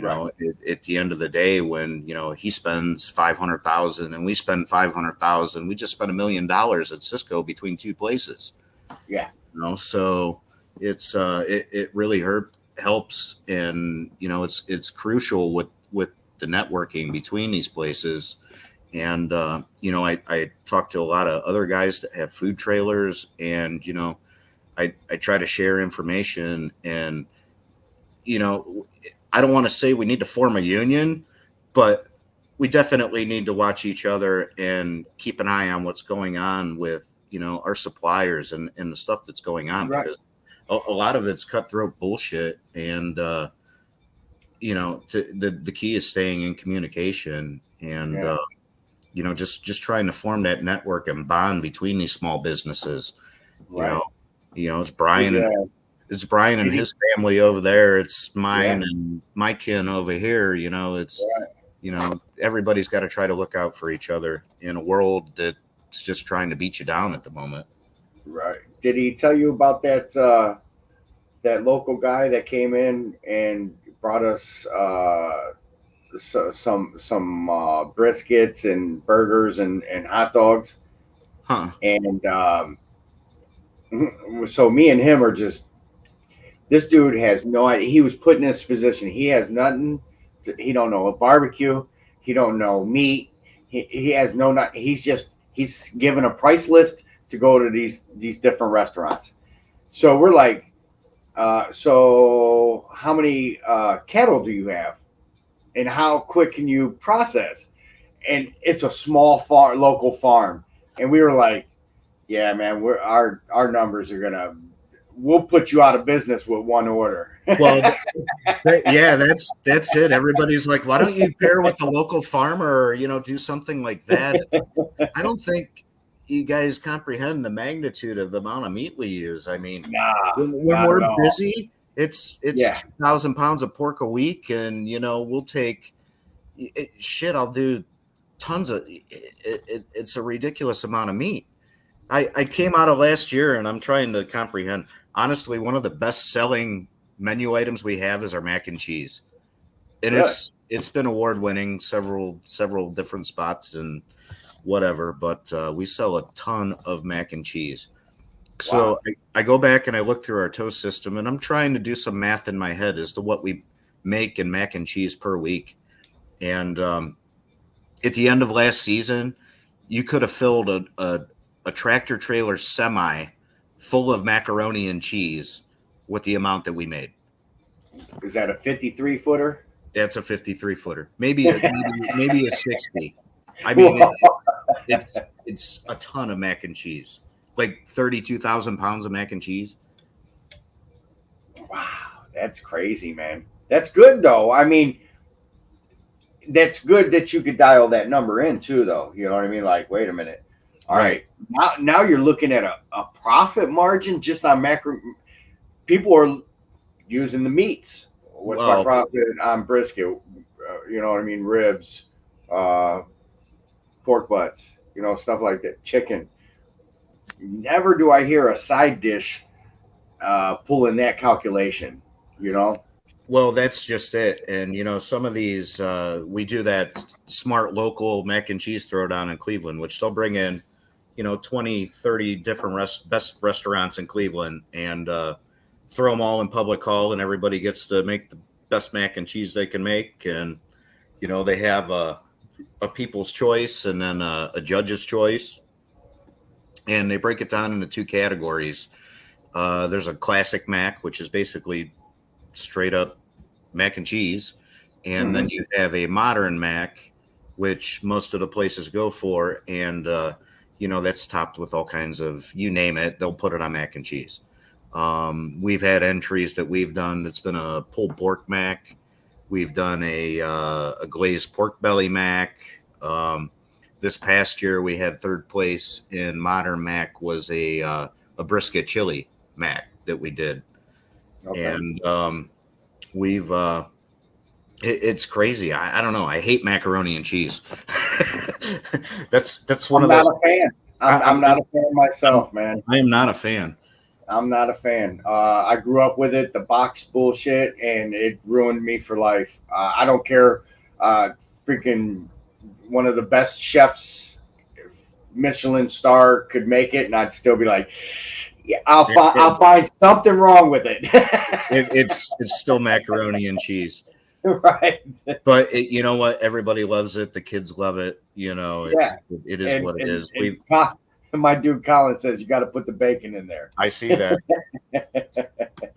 Right. At the end of the day, when he spends 500,000 and we spend 500,000, we just spent $1 million at Cisco between two places. Yeah. So it really helps, and it's crucial with the networking between these places. And I talk to a lot of other guys that have food trailers, and I try to share information. And I don't want to say we need to form a union, but we definitely need to watch each other and keep an eye on what's going on with our suppliers and the stuff that's going on, Right. because a lot of it's cutthroat bullshit. And the key is staying in communication, and just trying to form that network and bond between these small businesses. Right. It's Brian and Yeah. it's Brian and his family over there. It's Yeah. mine and my kin over here. It's everybody's got to try to look out for each other in a world that's just trying to beat you down at the moment. Right. Did he tell you about that local guy that came in and brought us some briskets and burgers and hot dogs? Huh. And so me and him are just, this dude has no idea. He was put in this position. He has nothing. He don't know a barbecue. He don't know meat. He has no. Not. He's given a price list to go to these different restaurants. So we're like, so how many cattle do you have, and how quick can you process? And it's a small farm, local farm, and we were like, yeah, man, our numbers are gonna. We'll put you out of business with one order. Well, yeah, that's it. Everybody's like, why don't you pair with a local farmer, or do something like that? I don't think you guys comprehend the magnitude of the amount of meat we use. I mean, Nah, when not we're at all. busy, it's Yeah, 2,000 pounds of pork a week, and we'll take shit. I'll do tons of. It's a ridiculous amount of meat. I came out of last year, and I'm trying to comprehend. Honestly, one of the best selling menu items we have is our mac and cheese, and really. it's been award winning several different spots and whatever. But we sell a ton of mac and cheese. Wow. So I go back and I look through our toast system, and I'm trying to do some math in my head as to what we make in mac and cheese per week. And at the end of last season, you could have filled a tractor trailer semi full of macaroni and cheese with the amount that we made. Is that a 53 footer? That's a 53 footer, maybe a 60. I mean, it's a ton of mac and cheese, like 32,000 pounds of mac and cheese. Wow, that's crazy, man. That's good though. I mean, that's good that you could dial that number in too, though. You know what I mean? Like, wait a minute. All Right. right, now you're looking at a profit margin just on macro. People are using the meats. What's my Well, profit on brisket? You know what I mean? Ribs, uh, pork butts, stuff like that. Chicken. Never do I hear a side dish pulling that calculation. You know? well, that's just it. And some of these we do that smart local mac and cheese throwdown in Cleveland, which they'll bring in 20, 30 different best restaurants in Cleveland, and throw them all in public hall, and everybody gets to make the best mac and cheese they can make. And they have a people's choice, and then a judge's choice, and they break it down into two categories. There's a classic mac, which is basically straight up mac and cheese, and then you have a modern mac, which most of the places go for, and that's topped with all kinds of, you name it, they'll put it on mac and cheese. We've had entries that we've done that's been a pulled pork mac. We've done a glazed pork belly mac. This past year, we had third place in modern mac was a brisket chili mac that we did, and we've it's crazy. I don't know. I hate macaroni and cheese. that's one I'm of those. not a fan. I'm not a fan myself, man. I am not a fan. I'm not a fan. I grew up with it, the box bullshit, and it ruined me for life. I don't care. Freaking one of the best chefs, Michelin star, could make it, and I'd still be like, yeah, I'll find something wrong with it. It's still macaroni and cheese. Right. But you know what? Everybody loves it. The kids love it. It is what it is. My dude Colin says you got to put the bacon in there. I see that.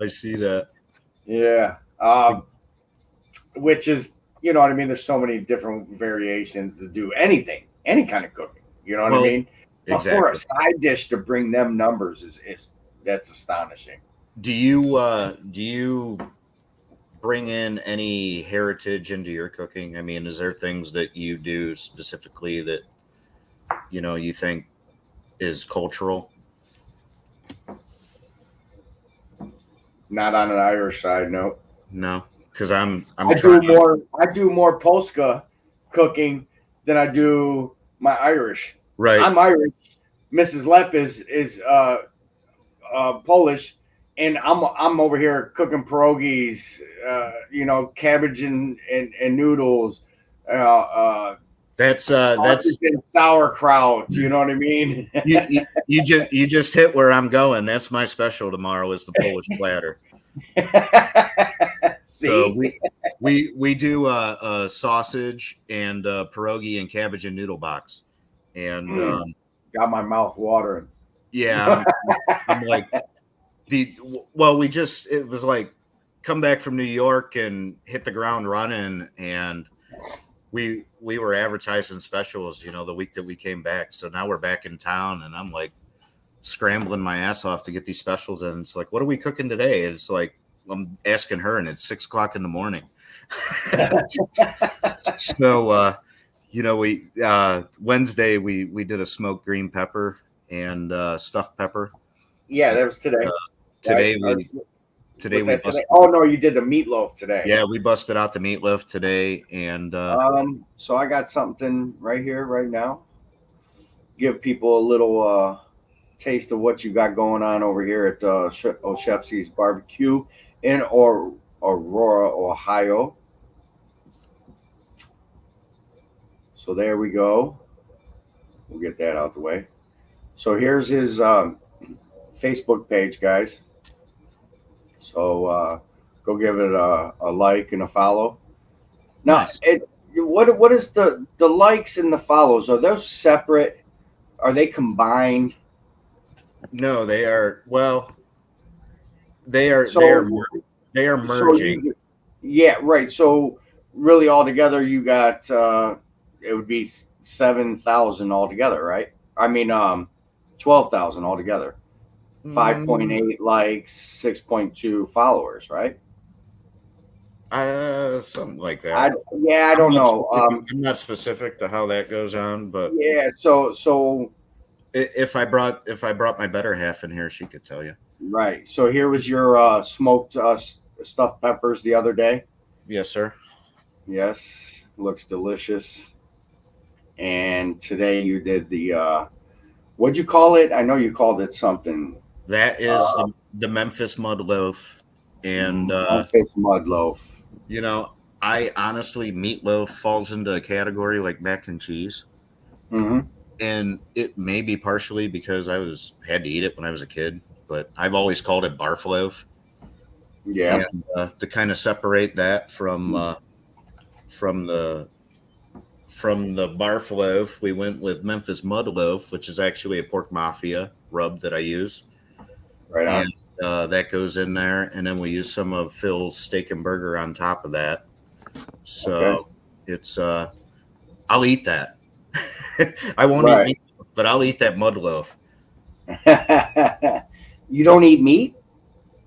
I see that. Yeah. Which is, you know what I mean? There's so many different variations to do anything, any kind of cooking. You know what I mean? Exactly. For a side dish to bring them numbers is that's astonishing. Do you bring in any heritage into your cooking? I mean, is there things that you do specifically that you think is cultural? Not on an Irish side, no. No, because I do more Polska cooking than I do my Irish. Right. I'm Irish. Mrs. Lepp is Polish, and I'm over here cooking pierogies, cabbage and noodles. That's sauerkraut. You know what I mean? you just hit where I'm going. That's my special tomorrow is the Polish platter. So we do a sausage and pierogi and cabbage and noodle box, and got my mouth watering. Yeah, I'm like it was like come back from New York and hit the ground running, and we were advertising specials, the week that we came back. So now we're back in town, and I'm like scrambling my ass off to get these specials in. It's like, what are we cooking today? And it's like I'm asking her, and it's 6:00 in the morning. So we Wednesday we did a smoked green pepper and stuffed pepper. Yeah, that was today. Today we busted. Oh no, you did the meatloaf today. Yeah, we busted out the meatloaf today, and so I got something right here, right now. Give people a little taste of what you got going on over here at OL'Chefskis BBQ in Aurora, Ohio. So there we go. We'll get that out the way. So here's his Facebook page, guys. So go give it a like and a follow. Now, nice. What is the likes and the follows? Are those separate? Are they combined? No, they are. Well, they are merging. Yeah, right. So really, altogether, you got it would be 7,000 altogether, right? I mean, 12,000 altogether. 5.8 likes, 6.2 followers, right? Something like that. I don't know. I'm not specific to how that goes on, but yeah. So if I brought my better half in here, she could tell you. Right. So here was your smoked stuffed peppers the other day. Yes, sir. Yes, looks delicious. And today you did the what'd you call it? I know you called it something. That is the Memphis mud loaf, and Memphis mud loaf. I honestly, meatloaf falls into a category like mac and cheese, and it may be partially because had to eat it when I was a kid, but I've always called it barf loaf. Yeah, and to kind of separate that from the barf loaf, we went with Memphis mud loaf, which is actually a pork mafia rub that I use. Right on. And that goes in there, and then we use some of Phil's steak and burger on top of that. Okay. So it's I'll eat that. I won't eat Right. meat, but I'll eat that mud loaf. You don't eat meat?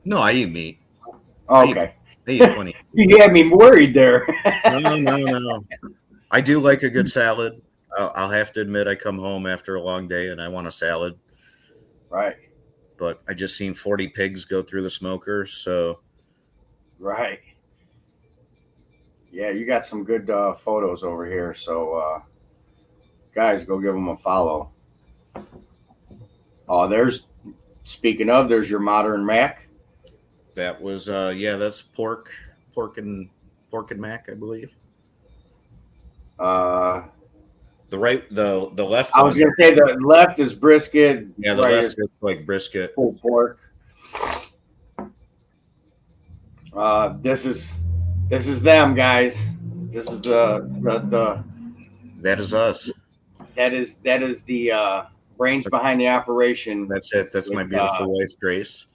No, I eat meat. I eat Okay. I eat plenty of meat. You had me worried there. No, no, no. I do like a good salad. I'll have to admit, I come home after a long day and I want a salad. Right. But I just seen 40 pigs go through the smoker, so Right. Yeah, you got some good photos over here. So, guys, go give them a follow. Oh, speaking of, there's your modern Mac. that was yeah, that's pork and pork and mac, I believe. Uh, The left I was one, gonna say the left is brisket, yeah, the right left is is like brisket. pulled pork. This is them, guys. This is the That is us. that is the brains behind the operation That's it. That's with my beautiful wife, Grace.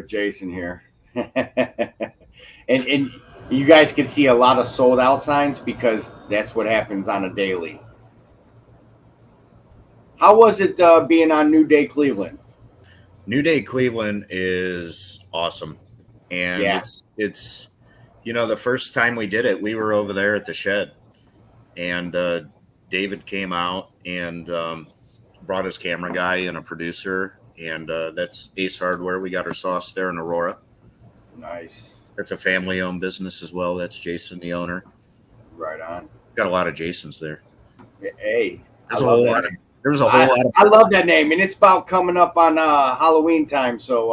Jason here. and you guys can see a lot of sold out signs because that's what happens on a daily. How was it being on New Day Cleveland? New Day Cleveland is awesome, and Yeah, it's the first time we did it, we were over there at the shed, and David came out and brought his camera guy and a producer, and that's Ace Hardware. We got our sauce there in Aurora. nice, That's a family-owned business as well. That's Jason, the owner. right on. Got a lot of Jasons there. Hey, I There's a love whole that lot of name. there was a whole I lot of I love that name, and it's about coming up on Halloween time. So,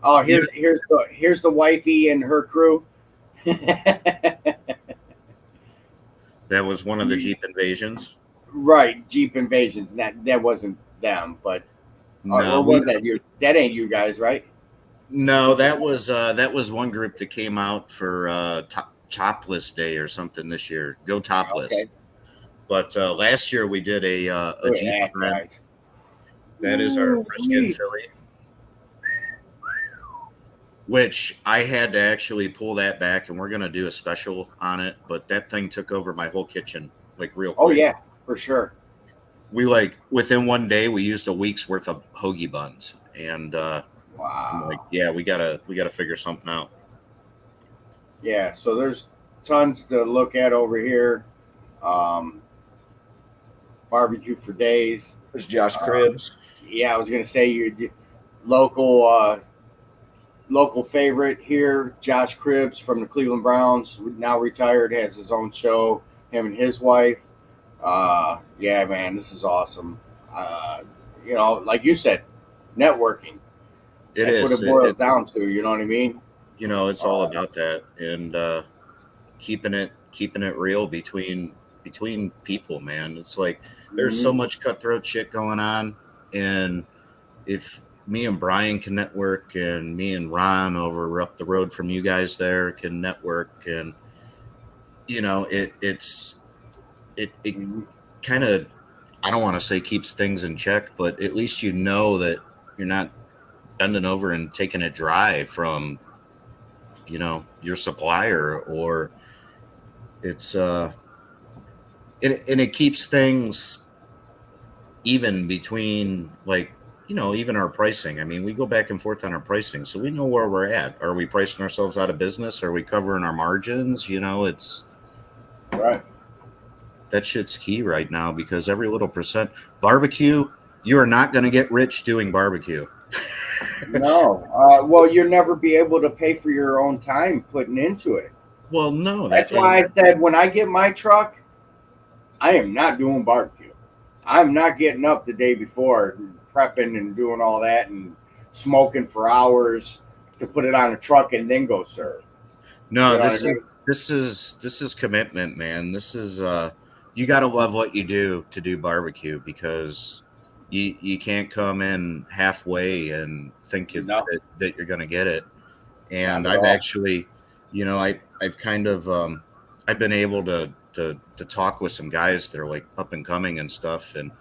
oh, yeah, here's the wifey and her crew. that was one of the Jeep invasions. Right, Jeep Invasions. That wasn't them, but No, or we was that you? That ain't you guys, right? no, that was one group that came out for Topless Day or something this year. Go Topless. Okay. But last year we did a Look at Jeep that, event. guys. That is our Ooh, brisket Philly, which I had to actually pull that back, and we're gonna do a special on it. But that thing took over my whole kitchen like real oh quick. yeah, for sure. We like within one day we used a week's worth of hoagie buns, and I'm like, Wow. yeah, we gotta figure something out. Yeah. So there's tons to look at over here. Um, barbecue for days. There's Josh Uh, Cribbs. yeah, I was gonna say you local local favorite here, Josh Cribbs from the Cleveland Browns, now retired, has his own show. Him and his wife. Yeah, man, this is awesome. Uh, like you said, networking. It That's what is. it boils It's down to. You know what I mean? it's all Uh, about that, and keeping it real between people, man. It's like there's so mhm. much cutthroat shit going on, and if me and Brian can network, and me and Ron over up the road from you guys there can network, and it Mhm. kind of, I don't want to say keeps things in check, but at least you know that you're not bending over and taking it dry from your supplier, or it's and it keeps things even between, like, even our pricing. I mean, we go back and forth on our pricing, so we know where we're at. Are we pricing ourselves out of business? Are we covering our margins? It's Right. that shit's key right now, because every little percent barbecue, you are not going to get rich doing barbecue. No. Well, you'll never be able to pay for your own time putting into it. Well, no, that That's and why I said when I get my truck, I am not doing barbecue. I'm not getting up the day before prepping and doing all that and smoking for hours to put it on a truck and then go serve. no, You know what I this is mean? commitment, man. This is you got to love what you do to do barbecue, because you can't come in halfway and think No, that you're going to get it. not And at I've all. actually, I've kind of I've been able to talk with some guys that are like up and coming and stuff, and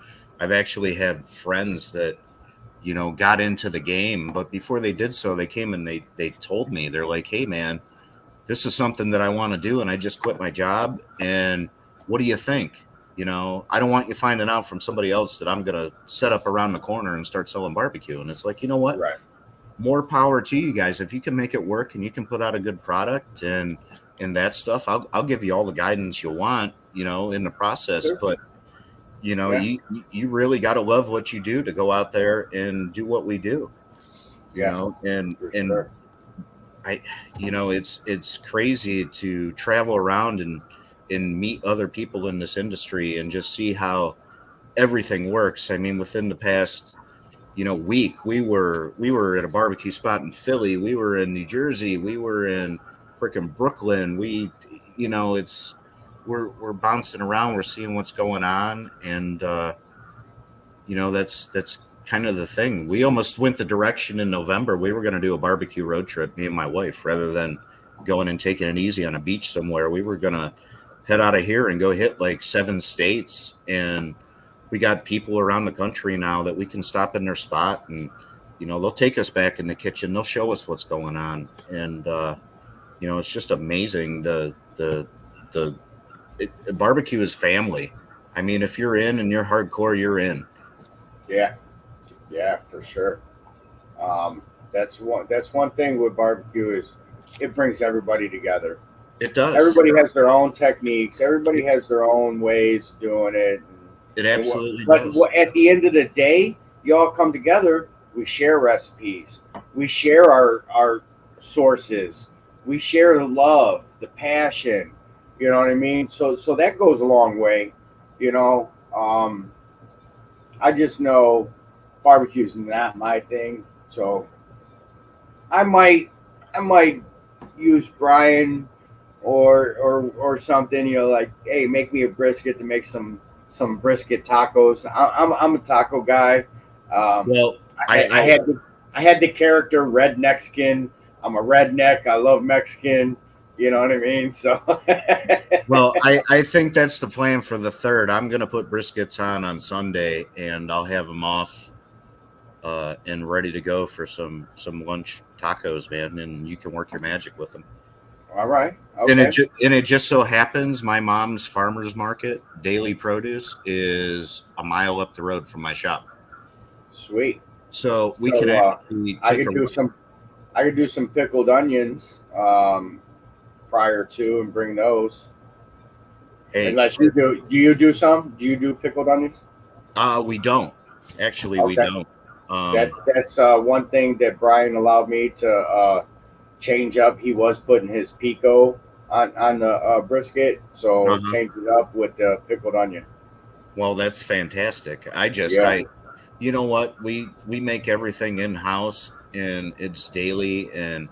I've actually had friends that got into the game, but before they did so, they came and they told me, they're like, hey man, this is something that I want to do, and I just quit my job. And what do you think? You know, I don't want you finding out from somebody else that I'm going to set up around the corner and start selling barbecue. And it's like, you know what? Right. More power to you guys. If you can make it work and you can put out a good product and that stuff, I'll give you all the guidance you want, you know, in the process. Sure. But, you know, you really got to love what you do to go out there and do what we do. You know, and sure. You know, it's crazy to travel around and meet other people in this industry and just see how everything works. I mean, within the past, you know, week, we were at a barbecue spot in Philly. We were in New Jersey. We were in freaking Brooklyn. You know, we're bouncing around. We're seeing what's going on. And, you know, that's kind of the thing. We almost went the direction in November. We were going to do a barbecue road trip, me and my wife, rather than going and taking it easy on a beach somewhere. We were going to head out of here and go hit like 7 states. And we got people around the country now that we can stop in their spot and, you know, they'll take us back in the kitchen. They'll show us what's going on. And, you know, it's just amazing. Barbecue is family. I mean, if you're in and you're hardcore, you're in. Yeah. Yeah, for sure. That's one thing with barbecue is it brings everybody together. It does. Everybody has their own techniques. Everybody has their own ways of doing it. It absolutely does. But at the end of the day, you all come together. We share recipes. We share our sources. We share the love, the passion. You know what I mean? So that goes a long way. You know, I just know barbecue's not my thing. So I might use Brian or something, you know, like, hey, make me a brisket to make some brisket tacos. I'm a taco guy. Well, I had the character redneck skin. I'm a redneck. I love Mexican. You know what I mean? So well, I think that's the plan for the 3rd. I'm gonna put briskets on Sunday, and I'll have them off and ready to go for some lunch tacos, man. And you can work your magic with them. All right. Okay. And it just so happens my mom's farmer's market, daily produce, is a mile up the road from my shop. Sweet. So we can actually I could do some pickled onions prior to and bring those. Hey, unless you do you do some? Do you do pickled onions? We don't. Actually, we don't. That's one thing that Brian allowed me to change up. He was putting his pico on the brisket, so change it up with the pickled onion. Well, that's fantastic. You know what? We make everything in house, and it's daily. And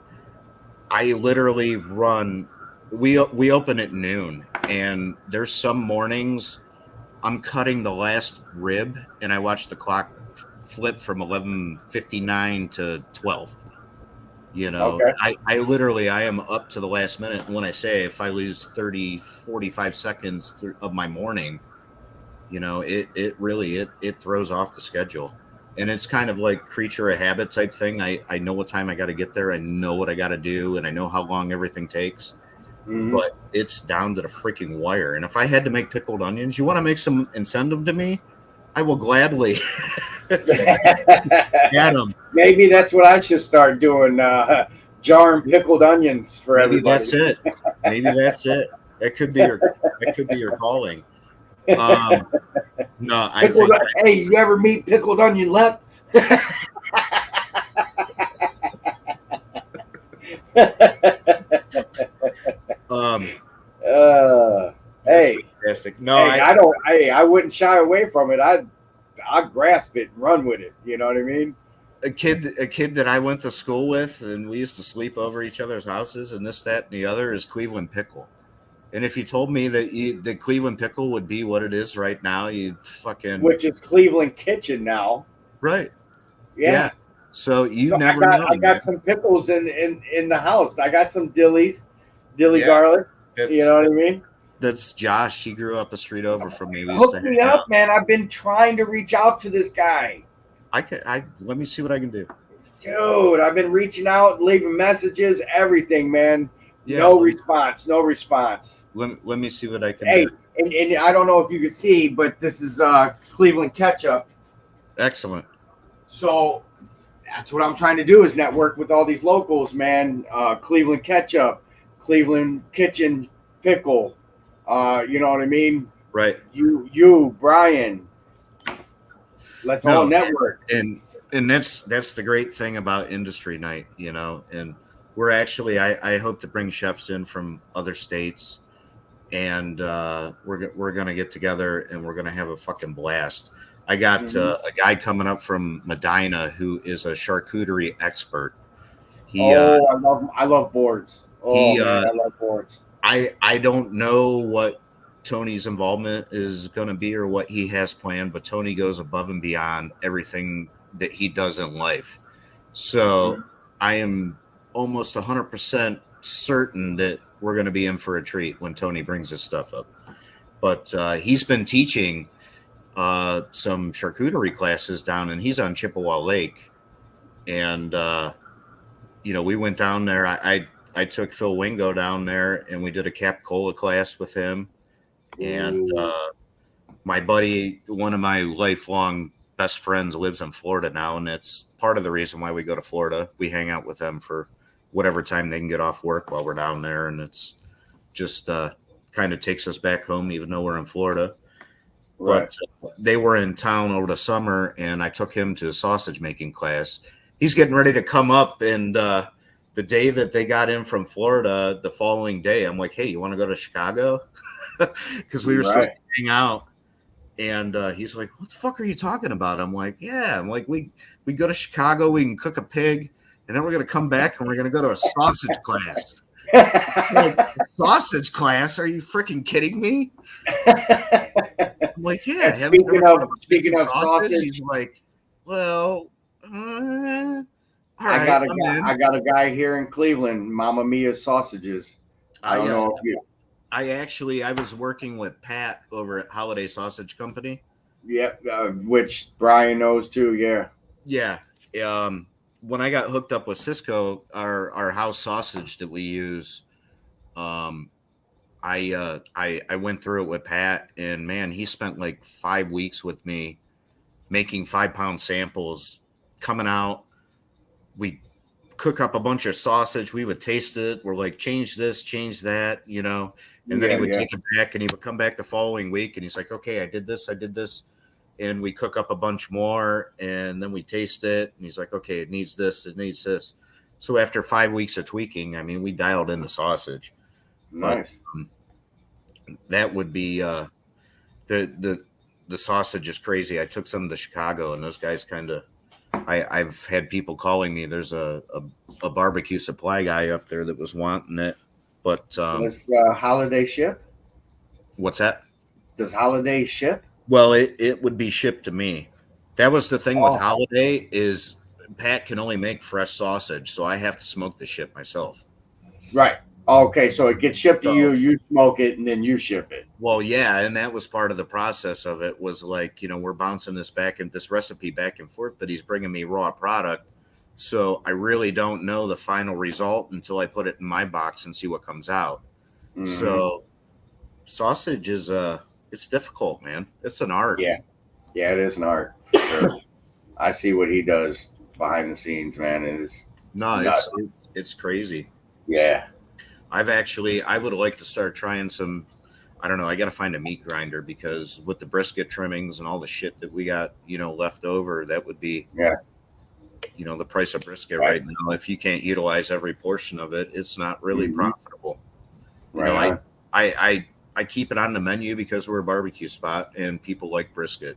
I literally run. We open at noon, and there's some mornings I'm cutting the last rib, and I watch the clock flip from 11:59 to 12. You know, okay. I am up to the last minute. And when I say if I lose 30, 45 seconds of my morning, you know, it really throws off the schedule. And it's kind of like creature of habit type thing. I know what time I got to get there. I know what I got to do, and I know how long everything takes. Mm-hmm. But it's down to the freaking wire. And if I had to make pickled onions, you want to make some and send them to me? I will gladly get them. Maybe that's what I should start doing, jarring pickled onions for everybody. That's it. Maybe that's it. That could be your calling. No, hey, you ever meet pickled onion left? Hey, fantastic. No, hey, I don't. I wouldn't shy away from it. I'd grasp it and run with it. You know what I mean? A kid that I went to school with, and we used to sleep over each other's houses, and this, that, and the other is Cleveland pickle. And if you told me that the Cleveland pickle would be what it is right now, you'd fucking... Which is Cleveland Kitchen now. Right. Yeah. So never know. I got some pickles in the house. I got some dilly garlic. You know what I mean? That's Josh. He grew up a street over from me. Hook me up, man. I've been trying to reach out to this guy. Let me see what I can do. Dude, I've been reaching out, leaving messages, everything, man. Yeah. No response. No response. Let me see what I can Hey, do. and I don't know if you could see, but this is Cleveland ketchup. Excellent. So that's what I'm trying to do is network with all these locals, man. Cleveland ketchup, Cleveland kitchen pickle. You know what I mean? Right. Brian. Let's all No, network. and that's the great thing about industry night, you know. And we're actually I hope to bring chefs in from other states, and we're gonna get together and we're gonna have a fucking blast. I got Mhm. a guy coming up from Medina who is a charcuterie expert. He Oh, I love boards. Oh he man, I love boards. I don't know what Tony's involvement is going to be or what he has planned, but Tony goes above and beyond everything that he does in life. So I am almost 100% certain that we're going to be in for a treat when Tony brings his stuff up. But he's been teaching some charcuterie classes down, and he's on Chippewa Lake. And we went down there. I took Phil Wingo down there, and we did a capicola class with him. And my buddy, one of my lifelong best friends, lives in Florida now, and it's part of the reason why we go to Florida. We hang out with them for whatever time they can get off work while we're down there, and it's just kind of takes us back home, even though we're in Florida. Right. But they were in town over the summer, and I took him to a sausage making class. He's getting ready to come up, and the day that they got in from Florida, the following day, I'm like, "Hey, you want to go to Chicago?" Because we were supposed to hang out. And he's like, "What the fuck are you talking about?" I'm like, "Yeah." I'm like, we go to Chicago, we can cook a pig, and then we're gonna come back and we're gonna go to a sausage class. Like, sausage class? Are you freaking kidding me? I'm like, "Yeah." And Haven't you ever thought about speaking making of sausage, He's like, "Well, all I right, got a I'm guy. in." I got a guy here in Cleveland, Mama Mia sausages. I I don't know if you. I was working with Pat over at Holiday Sausage Company. Yep, which Brian knows too. Yeah. Yeah. Um, when I got hooked up with Cisco, our house sausage that we use, um, I went through it with Pat, and man, he spent like 5 weeks with me making 5 pound samples, coming out. We cook up a bunch of sausage. We would taste it. We're like, change this, change that, and then he Yeah, would yeah. take it back, and he would come back the following week, and he's like, "Okay, I did this, and we cook up a bunch more, and then we taste it, and he's like, "Okay, it needs this, it needs this." So after 5 weeks of tweaking, I mean, we dialed in the sausage. But Nice. that would be the the sausage is crazy. I took some to Chicago, and those guys kind of, I've had people calling me. There's a barbecue supply guy up there that was wanting it, but Does Holiday ship? what's that? Does Holiday ship? Well, it would be shipped to me. That was the thing with Oh, Holiday is Pat can only make fresh sausage, so I have to smoke the shit myself. right. Okay, so it gets shipped to you. So, You smoke it, and then you ship it. well, yeah, and that was part of the process of it was like, we're bouncing this recipe back and forth, but he's bringing me raw product. So I really don't know the final result until I put it in my box and see what comes out. Mm-hmm. So sausage is it's difficult, man. It's an art. Yeah, yeah, it is an art for sure. I see what he does behind the scenes, man. And it's No, nuts. it's crazy. Yeah. I would like to start trying some. I don't know. I got to find a meat grinder because with the brisket trimmings and all the shit that we got, left over, that would be, Yeah. the price of brisket Right. right now. If you can't utilize every portion of it, it's not really Mhm. profitable. Right on. I keep it on the menu because we're a barbecue spot and people like brisket.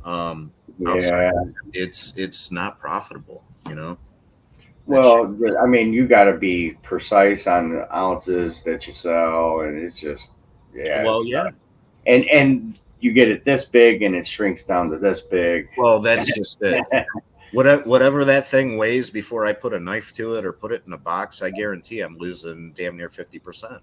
Outside, Yeah. it's not profitable. That shit. Well, I mean, you got to be precise on the ounces that you sell, and it's just, yeah, Well, it's yeah. nuts. And you get it this big, and it shrinks down to this big. Well, that's just it. Whatever that thing weighs before I put a knife to it or put it in a box, I guarantee I'm losing damn near 50%.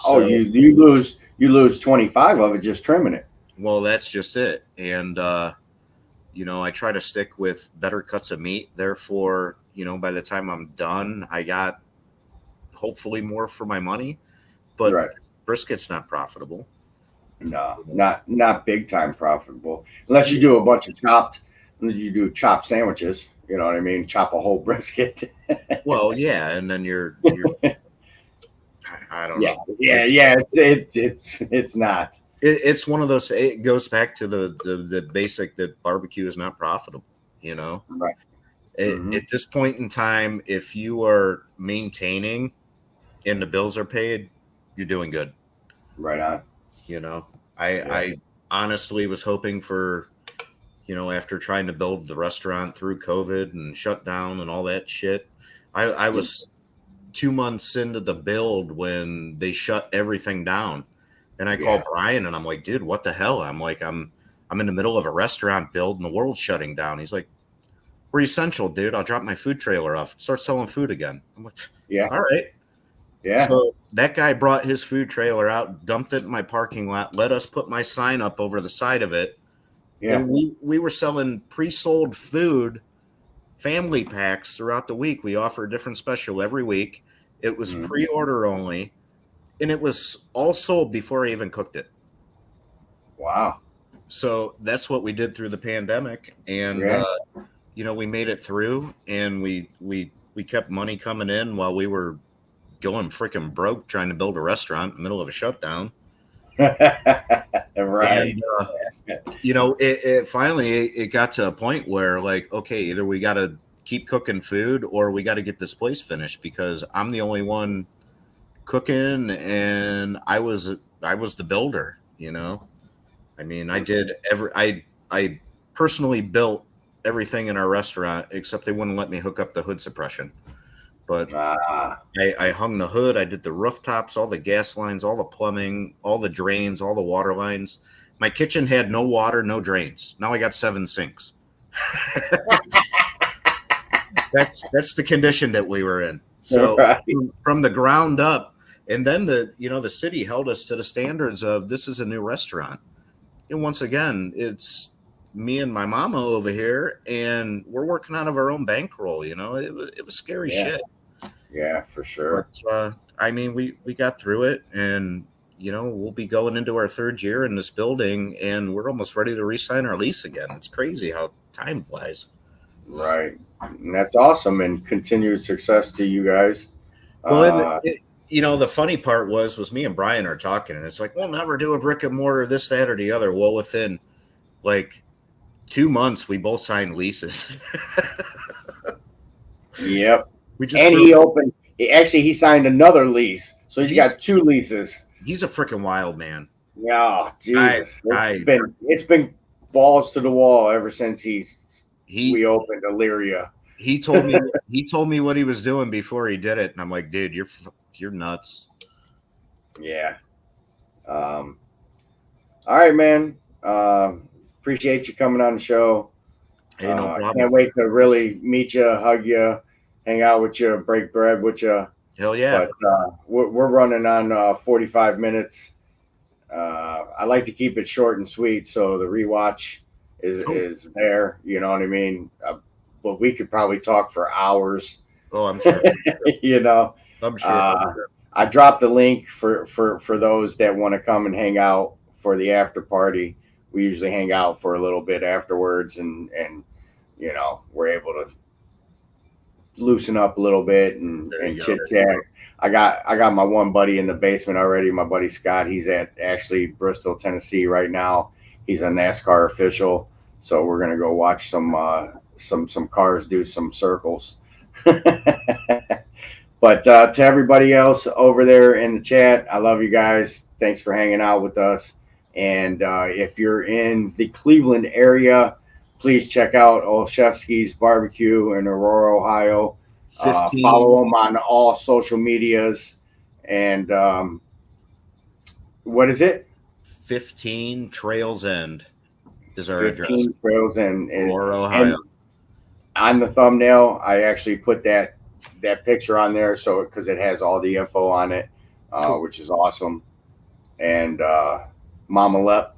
Oh, So, you lose 25 of it just trimming it. well, that's just it. And I try to stick with better cuts of meat. Therefore, by the time I'm done, I got hopefully more for my money, but Right. brisket's not profitable. No, not big time profitable unless you do a bunch of chopped. You do chopped sandwiches. You know what I mean? Chop a whole brisket. Well, yeah, and then you're I don't Yeah, know. yeah. It's not. It's one of those. It goes back to the basic that barbecue is not profitable. You know, Right. Hmm. at this point in time, if you are maintaining and the bills are paid, you're doing good. Right on. You know, Yeah. I honestly was hoping for, after trying to build the restaurant through COVID and shut down and all that shit, I was 2 months into the build when they shut everything down. And I called Brian and I'm like, dude, what the hell? I'm like, I'm in the middle of a restaurant build and the world's shutting down. He's like, we're essential, dude. I'll drop my food trailer off, start selling food again. I'm like, Yeah. all right. Yeah. So that guy brought his food trailer out, dumped it in my parking lot, let us put my sign up over the side of it. Yeah. And we were selling pre-sold food, family packs throughout the week. We offer a different special every week. It was pre-order only. And it was all sold before I even cooked it. Wow. So that's what we did through the pandemic. And, we made it through and we kept money coming in while we were going freaking broke trying to build a restaurant in the middle of a shutdown. Right. And, it finally got to a point where like, okay, either we got to keep cooking food or we got to get this place finished because I'm the only one cooking and I was the builder. I mean, I personally built everything in our restaurant except they wouldn't let me hook up the hood suppression. But I hung the hood, I did the rooftops, all the gas lines, all the plumbing, all the drains, all the water lines. My kitchen had no water, no drains. Now I got 7 sinks. That's the condition that we were in. So from the ground up, and then the city held us to the standards of this is a new restaurant. And once again, it's me and my mama over here, and we're working out of our own bankroll. It was scary shit. Yeah, for sure. But I mean, we got through it, and we'll be going into our 3rd year in this building, and we're almost ready to re-sign our lease again. It's crazy how time flies. Right, and that's awesome, and continued success to you guys. Well, the funny part was me and Brian are talking, and it's like we'll never do a brick and mortar, this, that, or the other. Well, within like 2 months, we both signed leases. Yep. He opened. He signed another lease, so he's got 2 leases. He's a freaking wild man. Yeah, Jesus. It's been balls to the wall ever since we opened Illyria. He told me what he was doing before he did it, and I'm like, dude, you're nuts. Yeah. All right, man. Appreciate you coming on the show. Hey, no problem. Can't wait to really meet you, hug you, hang out with you, break bread with you. Hell yeah. But we're running on 45 minutes. I like to keep it short and sweet, so the rewatch is there. You know what I mean? But we could probably talk for hours. Oh, I'm sure. I'm sure. I dropped the link for those that want to come and hang out for the after party. We usually hang out for a little bit afterwards, and we're able to loosen up a little bit and chit chat. I got my one buddy in the basement already. My buddy Scott. He's at actually Bristol, Tennessee right now. He's a NASCAR official, so we're gonna go watch some cars do some circles. But to everybody else over there in the chat, I love you guys. Thanks for hanging out with us. And if you're in the Cleveland area, please check out OL'Chefskis BBQ in Aurora, Ohio. Follow them on all social medias. And what is it? 15 Trails End is our 15 address. Trails End, Aurora, Ohio. And on the thumbnail, I actually put that picture on there because it has all the info on it, cool. Which is awesome. And Mama Lep,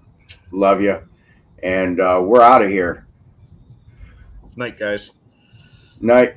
love you. And we're out of here. Night, guys. Night.